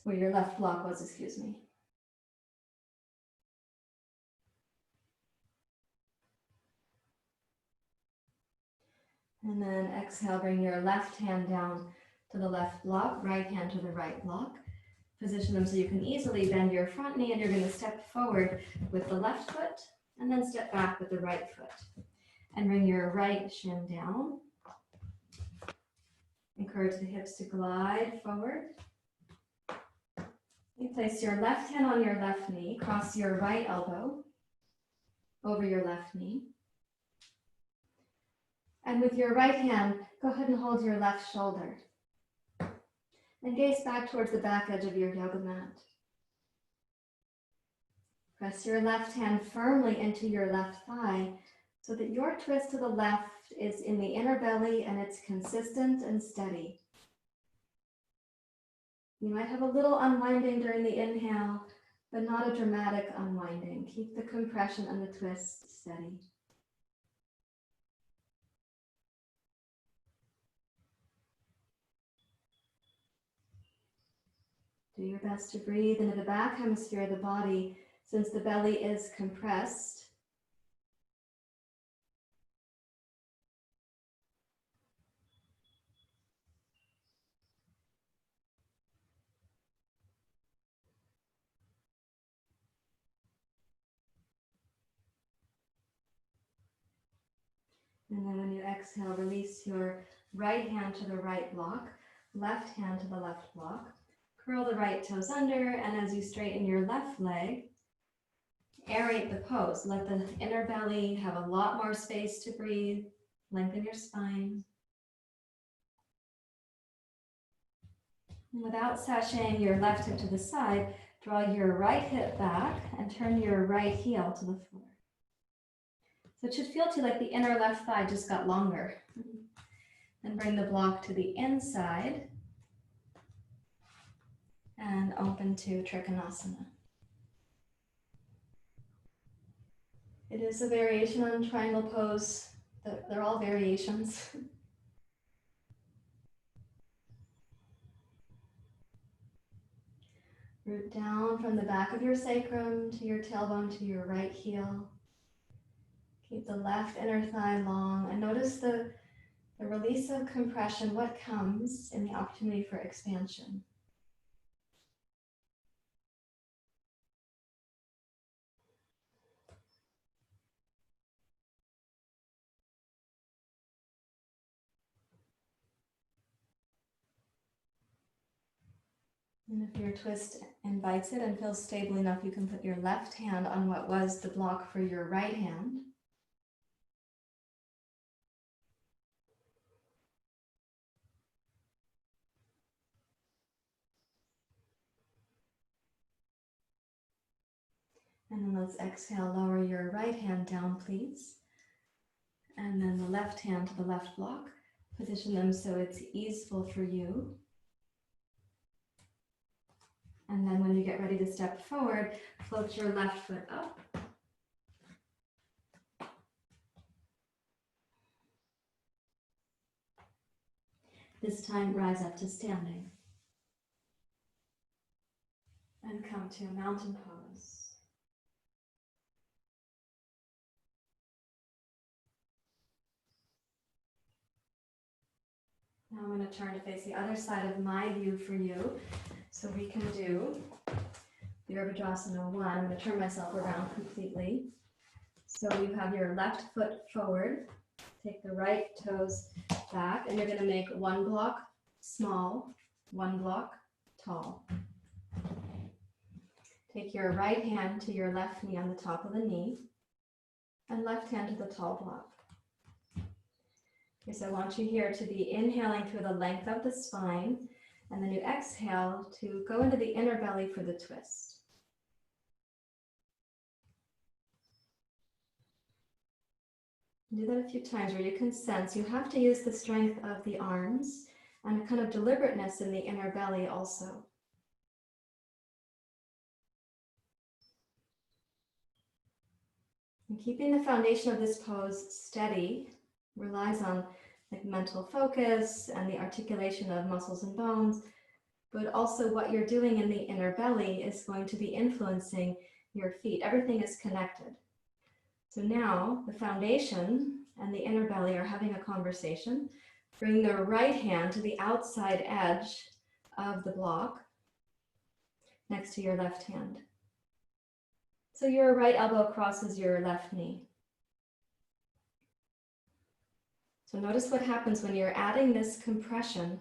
Speaker 1: where your left block was, excuse me. And then exhale, bring your left hand down to the left block, right hand to the right block. Position them so you can easily bend your front knee, and you're going to step forward with the left foot and then step back with the right foot. And bring your right shin down. Encourage the hips to glide forward. You place your left hand on your left knee, cross your right elbow over your left knee. And with your right hand, go ahead and hold your left shoulder. And gaze back towards the back edge of your yoga mat. Press your left hand firmly into your left thigh so that your twist to the left is in the inner belly and it's consistent and steady. You might have a little unwinding during the inhale, but not a dramatic unwinding. Keep the compression and the twist steady. Do your best to breathe into the back hemisphere of the body since the belly is compressed. And then when you exhale, release your right hand to the right block, left hand to the left block. Curl the right toes under, and as you straighten your left leg, aerate the pose. Let the inner belly have a lot more space to breathe. Lengthen your spine. Without sashaying your left hip to the side, draw your right hip back and turn your right heel to the floor. So it should feel to you like the inner left thigh just got longer. And bring the block to the inside and open to Trikonasana. It is a variation on triangle pose. They're all variations. Root down from the back of your sacrum to your tailbone to your right heel. Keep the left inner thigh long and notice the release of compression, what comes in the opportunity for expansion. And if your twist invites it and feels stable enough, you can put your left hand on what was the block for your right hand. And then let's exhale, lower your right hand down, please. And then the left hand to the left block. Position them so it's easeful for you. And then when you get ready to step forward, float your left foot up. This time, rise up to standing. And come to a mountain pose. Now I'm going to turn to face the other side of my view for you. So we can do the Virabhadrasana 1. I'm going to turn myself around completely. So you have your left foot forward. Take the right toes back, and you're going to make one block small, one block tall. Take your right hand to your left knee on the top of the knee, and left hand to the tall block. Okay, so I want you here to be inhaling through the length of the spine, and then you exhale to go into the inner belly for the twist. Do that a few times where you can sense you have to use the strength of the arms and a kind of deliberateness in the inner belly also. And keeping the foundation of this pose steady relies on like mental focus and the articulation of muscles and bones, but also what you're doing in the inner belly is going to be influencing your feet. Everything is connected. So now the foundation and the inner belly are having a conversation. Bring the right hand to the outside edge of the block next to your left hand. So your right elbow crosses your left knee. So notice what happens when you're adding this compression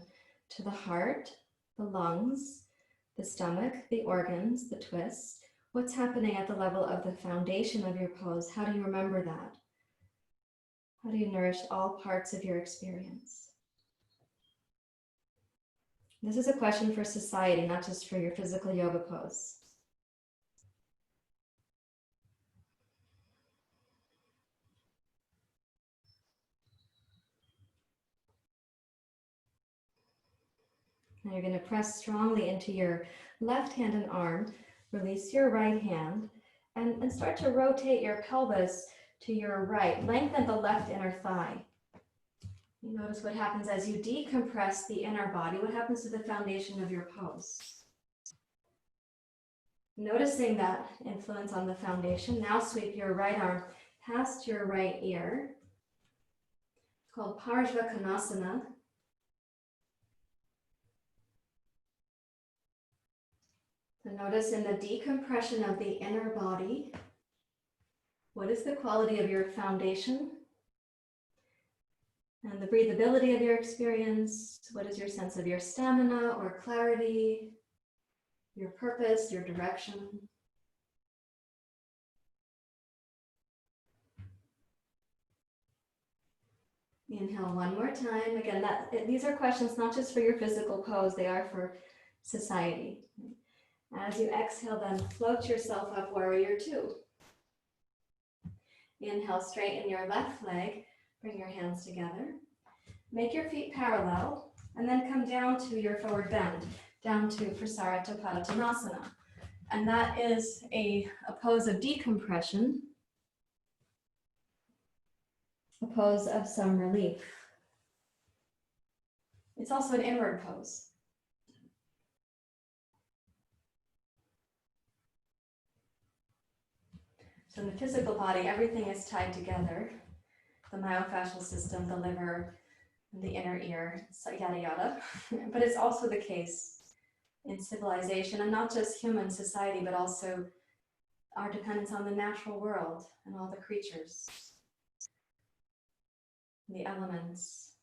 Speaker 1: to the heart, the lungs, the stomach, the organs, the twist. What's happening at the level of the foundation of your pose? How do you remember that? How do you nourish all parts of your experience? This is a question for society, not just for your physical yoga pose. Now you're going to press strongly into your left hand and arm. Release your right hand and start to rotate your pelvis to your right. Lengthen the left inner thigh. You notice what happens as you decompress the inner body. What happens to the foundation of your pose? Noticing that influence on the foundation. Now sweep your right arm past your right ear. It's called Parshvakonasana. So notice in the decompression of the inner body, what is the quality of your foundation? And the breathability of your experience. What is your sense of your stamina or clarity, your purpose, your direction? Inhale one more time. Again, these are questions not just for your physical pose, they are for society. As you exhale, then float yourself up, warrior two. Inhale, straighten your left leg, bring your hands together. Make your feet parallel, and then come down to your forward bend, down to Prasarita. And that is a pose of decompression, a pose of some relief. It's also an inward pose. So in the physical body, everything is tied together. The myofascial system, the liver, the inner ear, so yada yada. But it's also the case in civilization, and not just human society, but also our dependence on the natural world and all the creatures, the elements.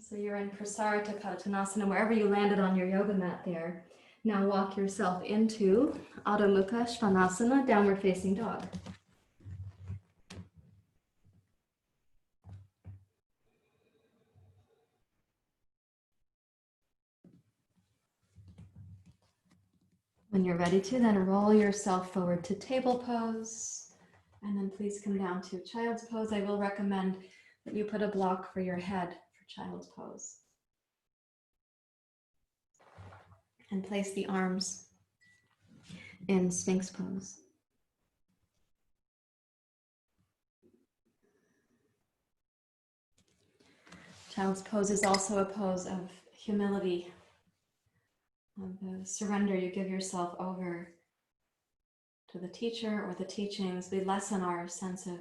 Speaker 1: So you're in Prasarita Padottanasana, wherever you landed on your yoga mat there. Now walk yourself into Adho Mukha Svanasana, downward facing dog. When you're ready to, then roll yourself forward to table pose, and then please come down to child's pose. I will recommend that you put a block for your head for child's pose. And place the arms in Sphinx pose. Child's pose is also a pose of humility, of the surrender. You give yourself over to the teacher or the teachings. We lessen our sense of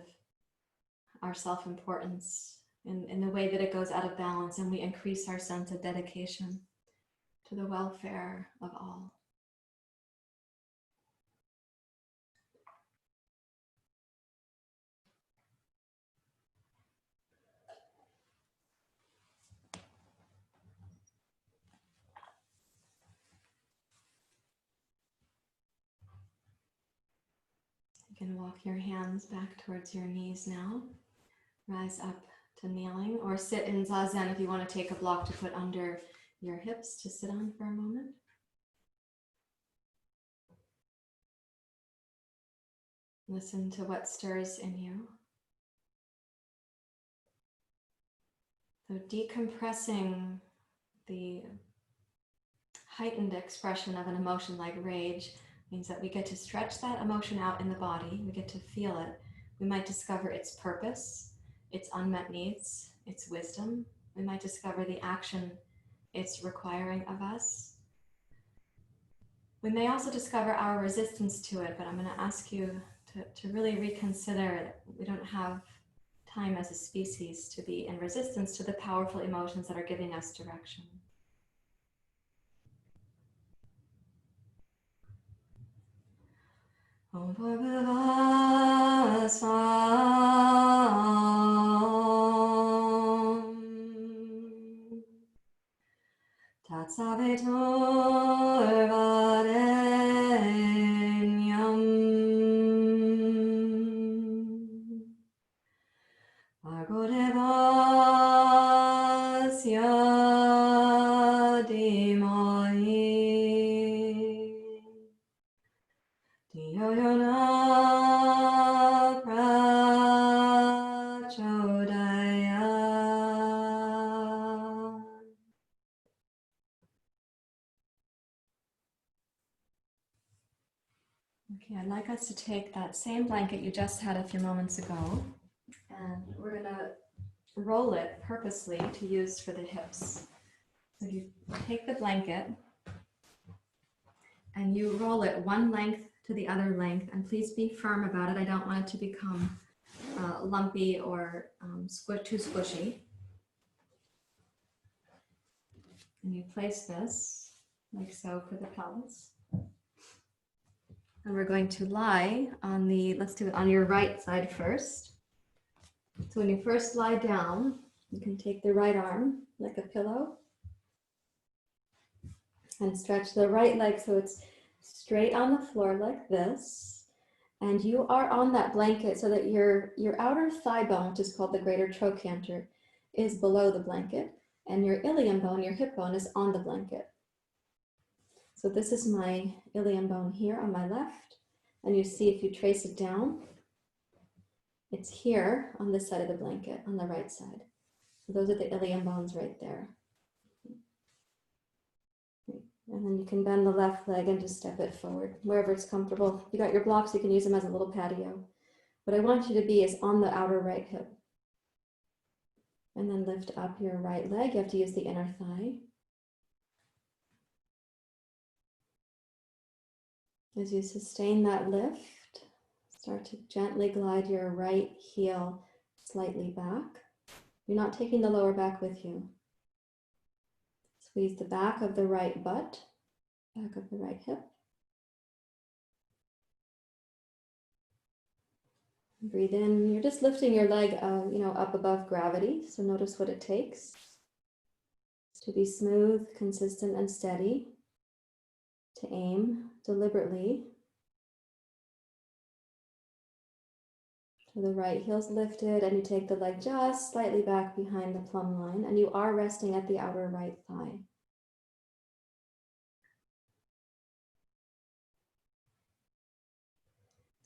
Speaker 1: our self-importance in the way that it goes out of balance, and we increase our sense of dedication to the welfare of all. You can walk your hands back towards your knees now. Rise up to kneeling, or sit in zazen if you want to take a block to put under your hips to sit on for a moment. Listen to what stirs in you. So decompressing the heightened expression of an emotion like rage means that we get to stretch that emotion out in the body. We get to feel it. We might discover its purpose, its unmet needs, its wisdom. We might discover the action it's requiring of us. We may also discover our resistance to it, but I'm going to ask you to really reconsider that we don't have time as a species to be in resistance to the powerful emotions that are giving us direction. Om Bhagava Svam Tatsavitur Varenyam Bhargo Devasya Dhimahi Dhiyo yo na prachodayat. Okay, I'd like us to take that same blanket you just had a few moments ago, and we're going to roll it purposely to use for the hips. So you take the blanket and you roll it one length to the other length, and please be firm about it. I don't want it to become lumpy or too squishy. And you place this like so for the pelvis. And we're going to lie on the, let's do it on your right side first. So when you first lie down, you can take the right arm like a pillow and stretch the right leg so it's straight on the floor like this. And you are on that blanket so that your outer thigh bone, which is called the greater trochanter, is below the blanket. And your ilium bone, your hip bone, is on the blanket. So this is my ilium bone here on my left. And you see if you trace it down, it's here on this side of the blanket, on the right side. So those are the ilium bones right there. And then you can bend the left leg and just step it forward, wherever it's comfortable. If you got your blocks, you can use them as a little patio. What I want you to be is on the outer right hip. And then lift up your right leg. You have to use the inner thigh. As you sustain that lift, start to gently glide your right heel slightly back. You're not taking the lower back with you. Squeeze the back of the right butt, back of the right hip. Breathe in. You're just lifting your leg, up above gravity. So notice what it takes to be smooth, consistent, and steady. To aim deliberately. So the right heel's lifted, and you take the leg just slightly back behind the plumb line, and you are resting at the outer right thigh.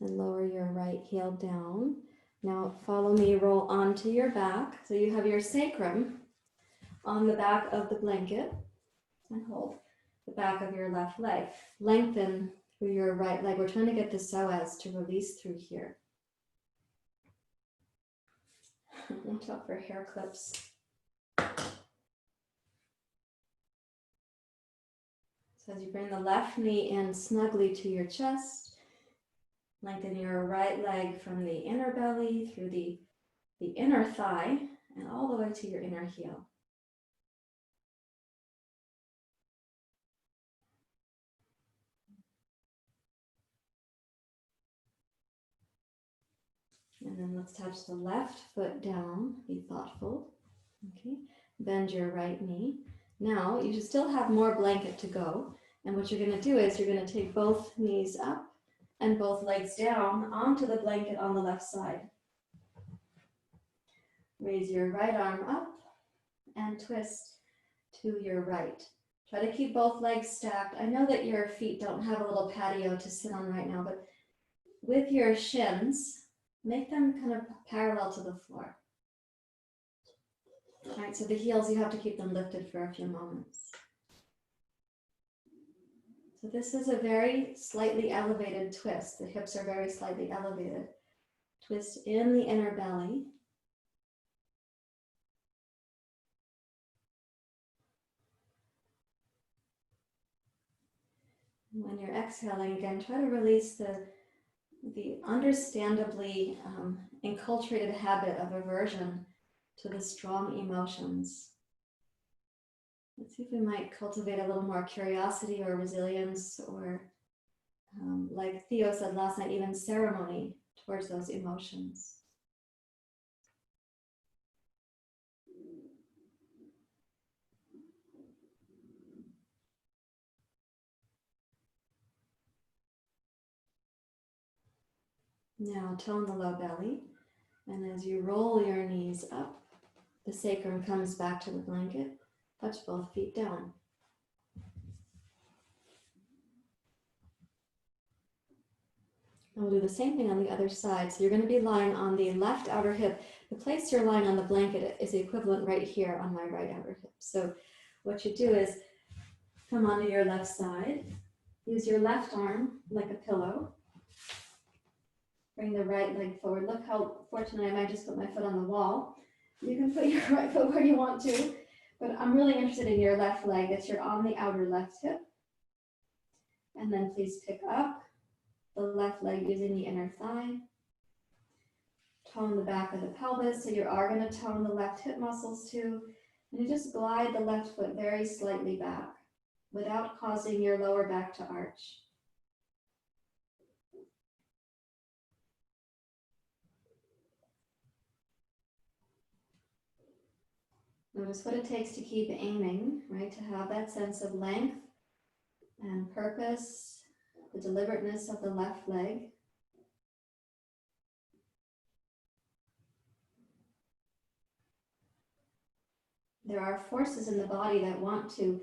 Speaker 1: And lower your right heel down. Now follow me, roll onto your back. So you have your sacrum on the back of the blanket, and hold the back of your left leg. Lengthen through your right leg. We're trying to get the psoas to release through here. Watch out for hair clips. So as you bring the left knee in snugly to your chest, lengthen your right leg from the inner belly through the inner thigh and all the way to your inner heel. And then let's touch the left foot down. Be thoughtful. Okay. Bend your right knee. Now you should still have more blanket to go. And what you're going to do is you're going to take both knees up and both legs down onto the blanket on the left side. Raise your right arm up and twist to your right. Try to keep both legs stacked. I know that your feet don't have a little patio to sit on right now, but with your shins, make them kind of parallel to the floor. All right, so the heels, you have to keep them lifted for a few moments. So this is a very slightly elevated twist. The hips are very slightly elevated. Twist in the inner belly. When you're exhaling again, try to release the understandably enculturated habit of aversion to the strong emotions. Let's see if we might cultivate a little more curiosity or resilience or, like Theo said last night, even ceremony towards those emotions. Now tone the low belly, and as you roll your knees up, the sacrum comes back to the blanket. Touch both feet down. And we'll do the same thing on the other side. So you're going to be lying on the left outer hip. The place you're lying on the blanket is the equivalent right here on my right outer hip. So what you do is come onto your left side. Use your left arm like a pillow. Bring the right leg forward. Look how fortunate I might just put my foot on the wall. You can put your right foot where you want to, but I'm really interested in your left leg, that you're on the outer left hip. And then please pick up the left leg using the inner thigh. Tone the back of the pelvis, so you are going to tone the left hip muscles too. And you just glide the left foot very slightly back without causing your lower back to arch. Notice what it takes to keep aiming, right? To have that sense of length and purpose, the deliberateness of the left leg. There are forces in the body that want to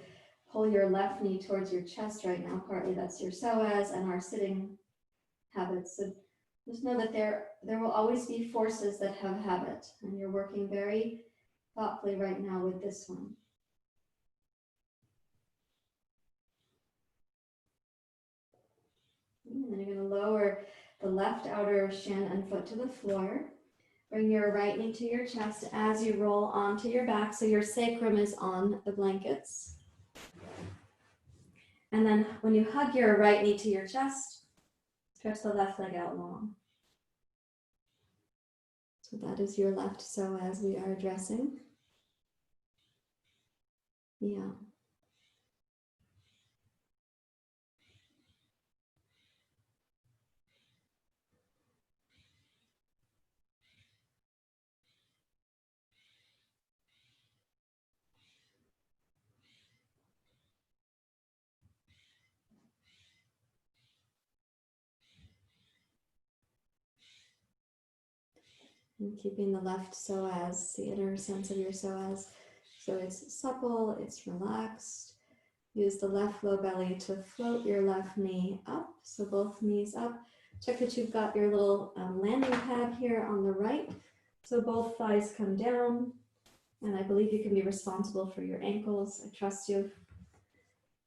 Speaker 1: pull your left knee towards your chest right now. Partly that's your psoas and our sitting habits. So just know that there will always be forces that have habit, and you're working very thoughtfully right now with this one. And then you're going to lower the left outer shin and foot to the floor. Bring your right knee to your chest as you roll onto your back, so your sacrum is on the blankets. And then when you hug your right knee to your chest, stretch the left leg out long. So that is your left psoas we are addressing. Yeah. And keeping the left psoas, the inner sense of your psoas. So it's supple, it's relaxed. Use the left low belly to float your left knee up. So both knees up. Check that you've got your little landing pad here on the right. So both thighs come down. And I believe you can be responsible for your ankles. I trust you.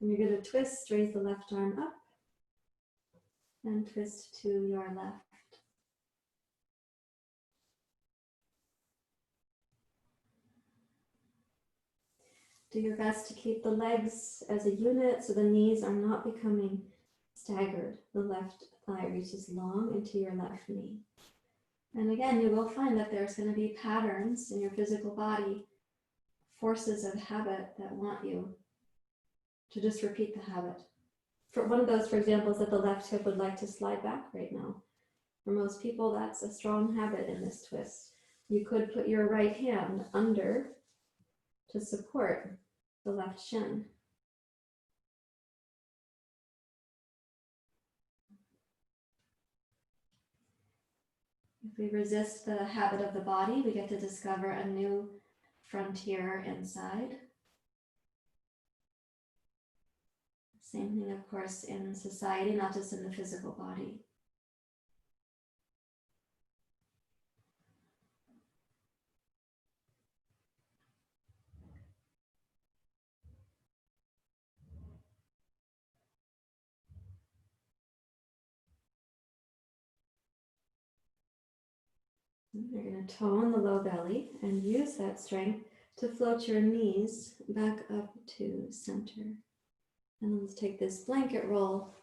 Speaker 1: And you're going to twist, raise the left arm up. And twist to your left. Do your best to keep the legs as a unit so the knees are not becoming staggered. The left thigh reaches long into your left knee. And again, you will find that there's going to be patterns in your physical body, forces of habit that want you to just repeat the habit. For one of those, for example, is that the left hip would like to slide back right now. For most people, that's a strong habit in this twist. You could put your right hand under to support the left shin. If we resist the habit of the body, we get to discover a new frontier inside. Same thing, of course, in society, not just in the physical body. You're going to tone the low belly and use that strength to float your knees back up to center. And then let's take this blanket roll.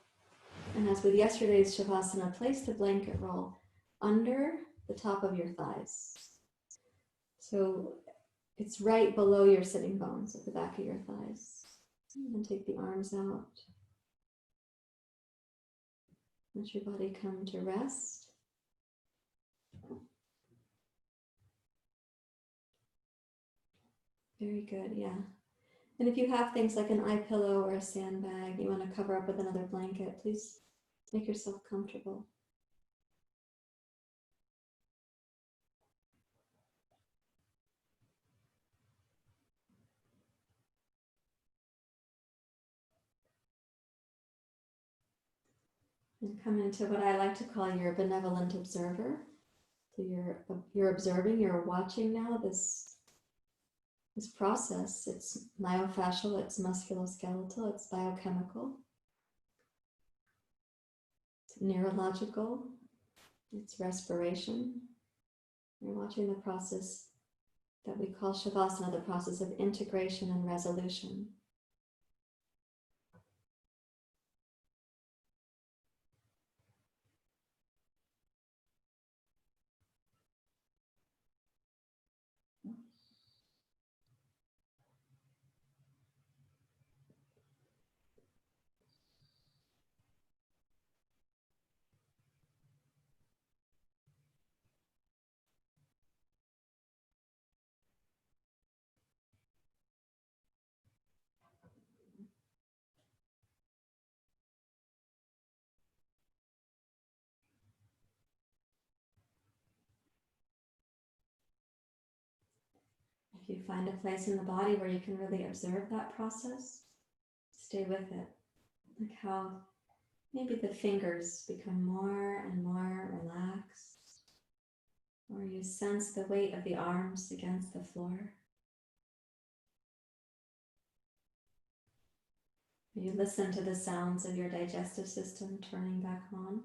Speaker 1: And as with yesterday's Shavasana, place the blanket roll under the top of your thighs. So it's right below your sitting bones at the back of your thighs. And then take the arms out. Let your body come to rest. Very good, yeah. And if you have things like an eye pillow or a sandbag you want to cover up with another blanket, please make yourself comfortable. And come into what I like to call your benevolent observer. So you're observing, you're watching now this process. It's myofascial, it's musculoskeletal, it's biochemical, it's neurological, it's respiration. You're watching the process that we call Shavasana, the process of integration and resolution. If you find a place in the body where you can really observe that process, stay with it. Like how maybe the fingers become more and more relaxed, or you sense the weight of the arms against the floor. You listen to the sounds of your digestive system turning back on.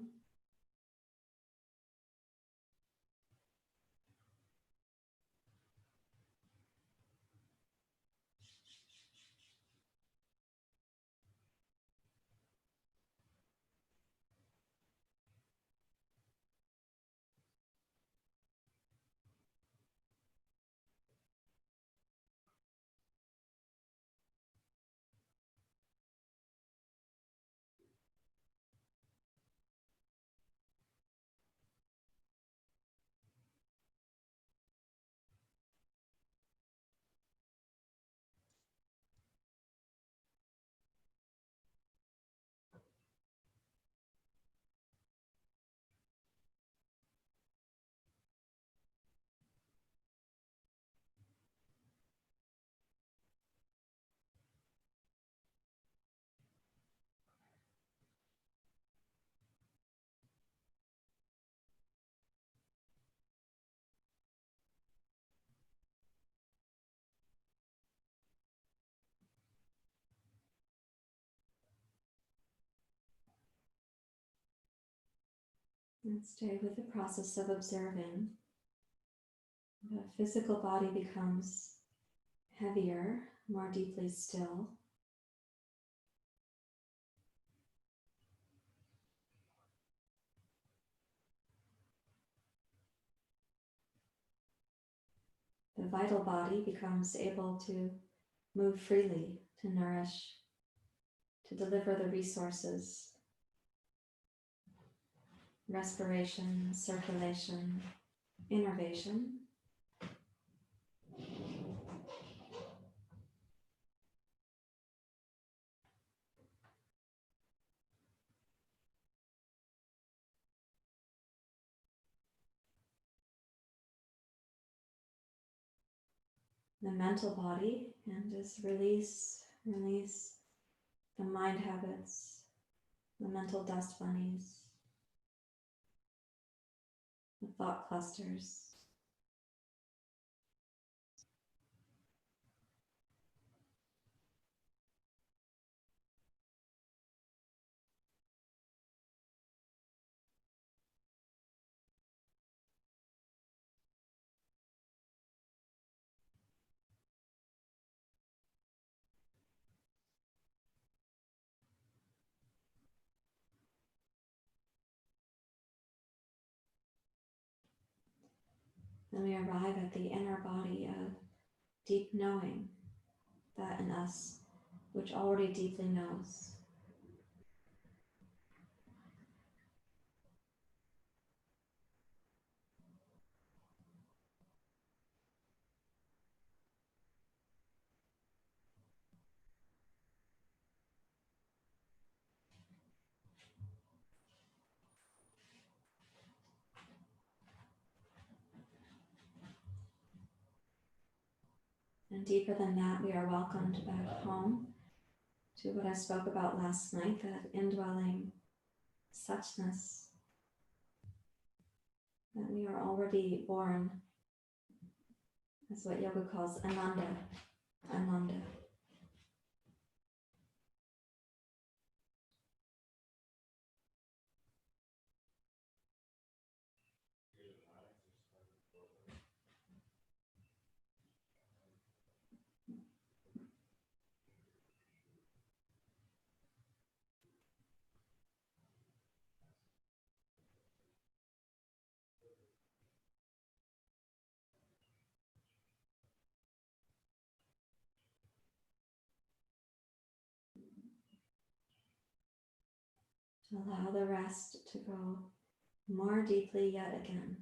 Speaker 1: And stay with the process of observing. The physical body becomes heavier, more deeply still. The vital body becomes able to move freely, to nourish, to deliver the resources, respiration, circulation, innervation. The mental body, and just release the mind habits, the mental dust bunnies, the thought clusters. Then we arrive at the inner body of deep knowing, that in us which already deeply knows. And deeper than that, we are welcomed back home to what I spoke about last night, that indwelling suchness, that we are already born as what yoga calls ananda, ananda. To allow the rest to go more deeply yet again.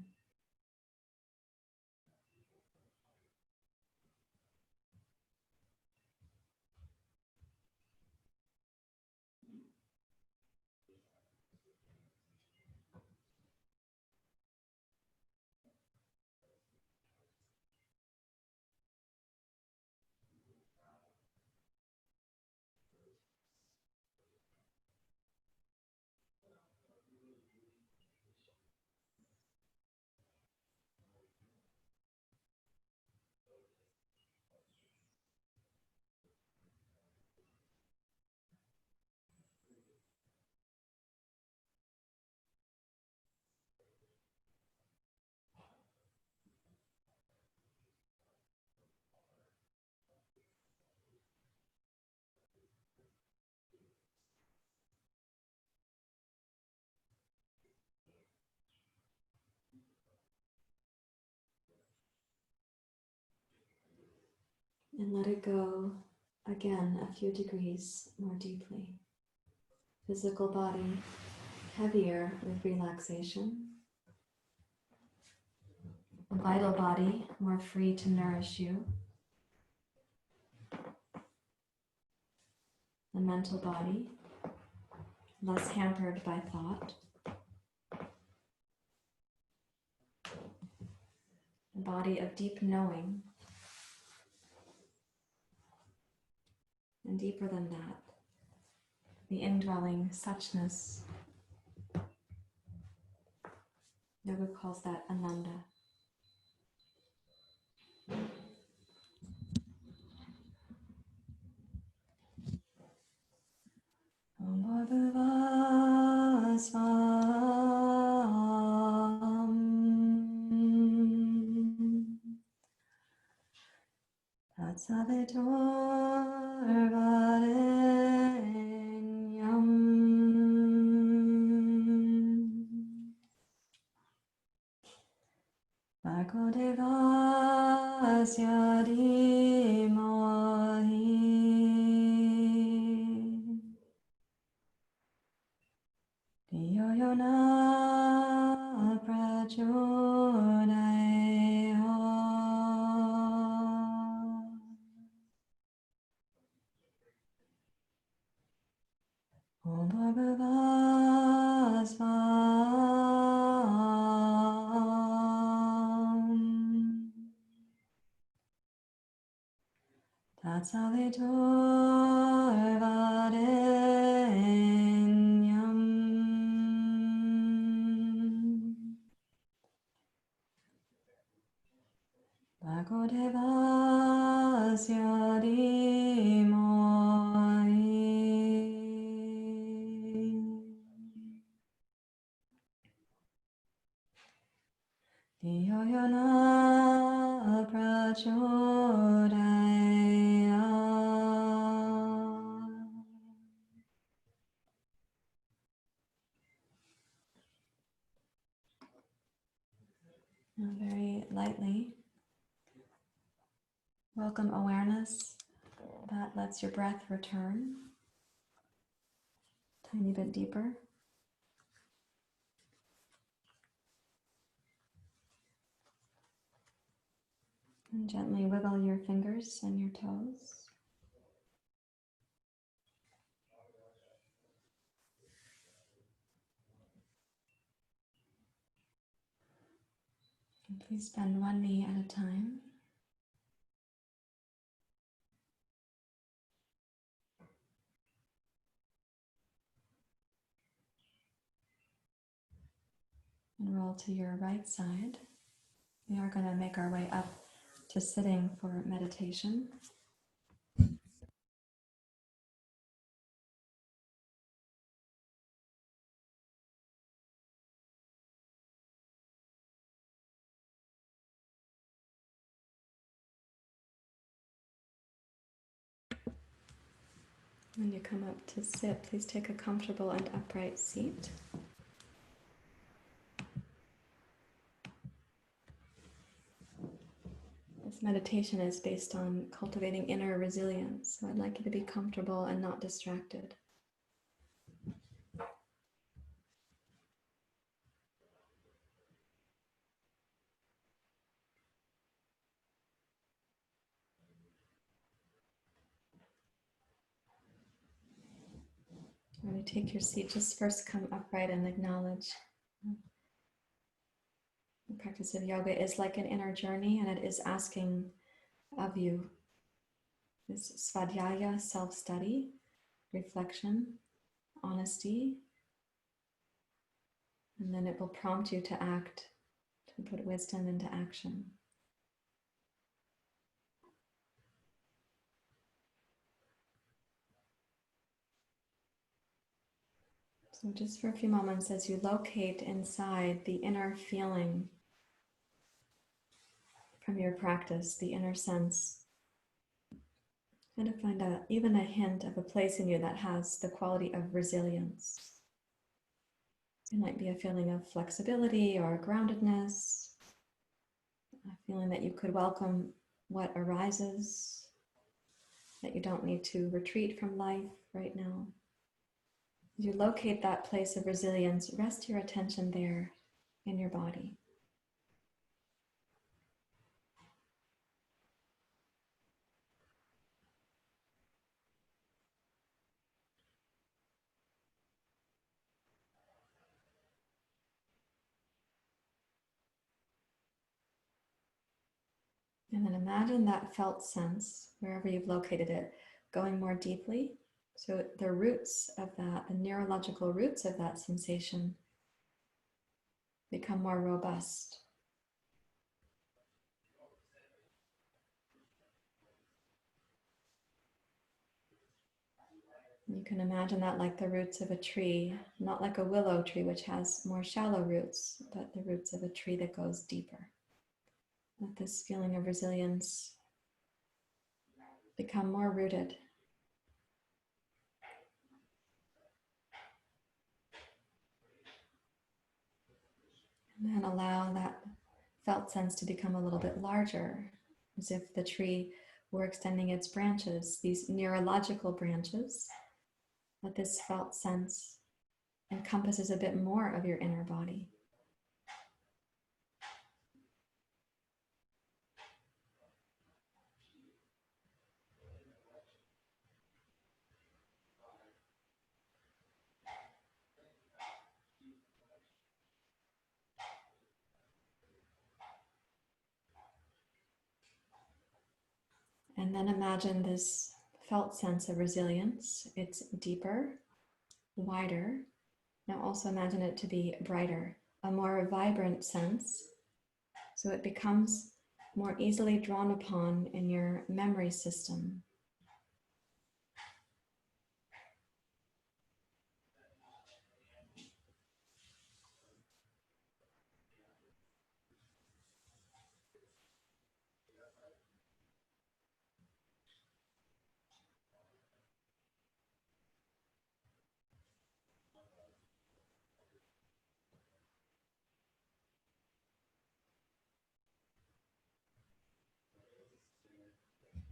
Speaker 1: And let it go again a few degrees more deeply. Physical body heavier with relaxation. The vital body more free to nourish you. The mental body less hampered by thought. The body of deep knowing. And deeper than that, the indwelling suchness. Yoga calls that Ananda. Om Bhagava Svam Tatsavitur Varenyam Bhargo Devasya Dhimahi Dhiyo yo na prachodaya. Om Bhagava Svam Tatsavitur Varenyam Bhargo Devasya Dhimahi Dhiyo yo na prachodaya. Now very lightly, welcome awareness that lets your breath return a tiny bit deeper. And gently wiggle your fingers and your toes. And please bend one knee at a time. And roll to your right side. We are going to make our way up to sitting for meditation. When you come up to sit, please take a comfortable and upright seat. This meditation is based on cultivating inner resilience, so I'd like you to be comfortable and not distracted. When you take your seat, just first come upright and acknowledge the practice of yoga is like an inner journey, and it is asking of you this svadhyaya, self-study, reflection, honesty, and then it will prompt you to act, to put wisdom into action. So just for a few moments, as you locate inside the inner feeling from your practice, the inner sense, kind of find even a hint of a place in you that has the quality of resilience. It might be a feeling of flexibility or groundedness, a feeling that you could welcome what arises, that you don't need to retreat from life right now. As you locate that place of resilience, rest your attention there in your body. And then imagine that felt sense, wherever you've located it, going more deeply. So the roots of that, the neurological roots of that sensation become more robust. You can imagine that like the roots of a tree, not like a willow tree, which has more shallow roots, but the roots of a tree that goes deeper. Let this feeling of resilience become more rooted. And then allow that felt sense to become a little bit larger, as if the tree were extending its branches, these neurological branches. Let this felt sense encompasses a bit more of your inner body. And then imagine this felt sense of resilience. It's deeper, wider. Now also imagine it to be brighter, a more vibrant sense. So it becomes more easily drawn upon in your memory system.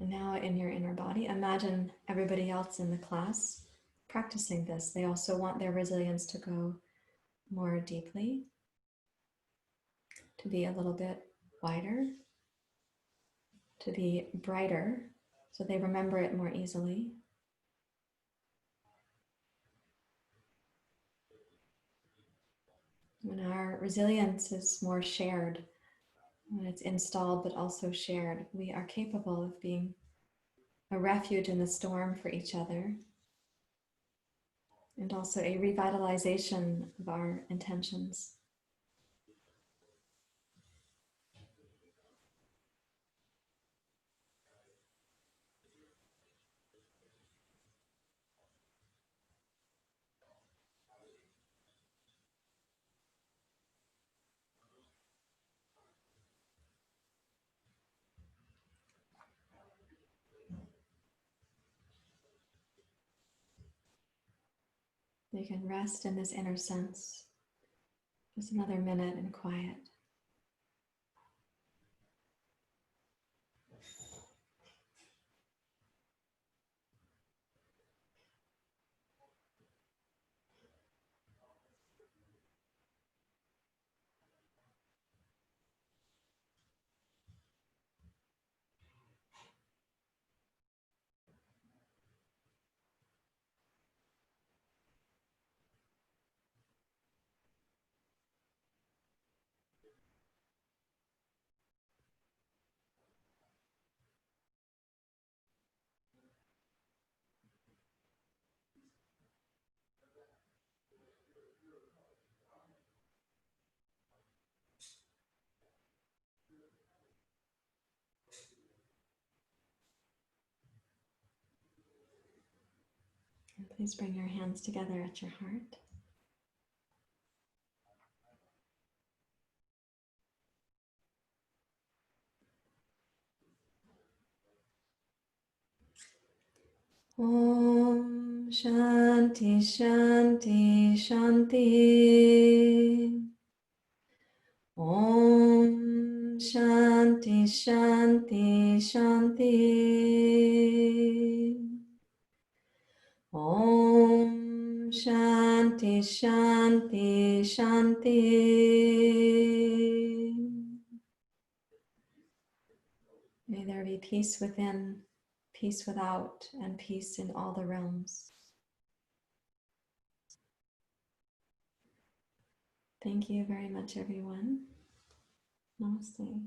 Speaker 1: And now in your inner body, imagine everybody else in the class practicing this. They also want their resilience to go more deeply, to be a little bit wider, to be brighter, so they remember it more easily. When our resilience is more shared, when it's installed but also shared, we are capable of being a refuge in the storm for each other, and also a revitalization of our intentions. You can rest in this inner sense. Just another minute in quiet. And please bring your hands together at your heart. Om Shanti Shanti Shanti. Om Shanti Shanti Shanti. Om Shanti Shanti Shanti. May there be peace within, peace without, and peace in all the realms. Thank you very much, everyone. Namaste.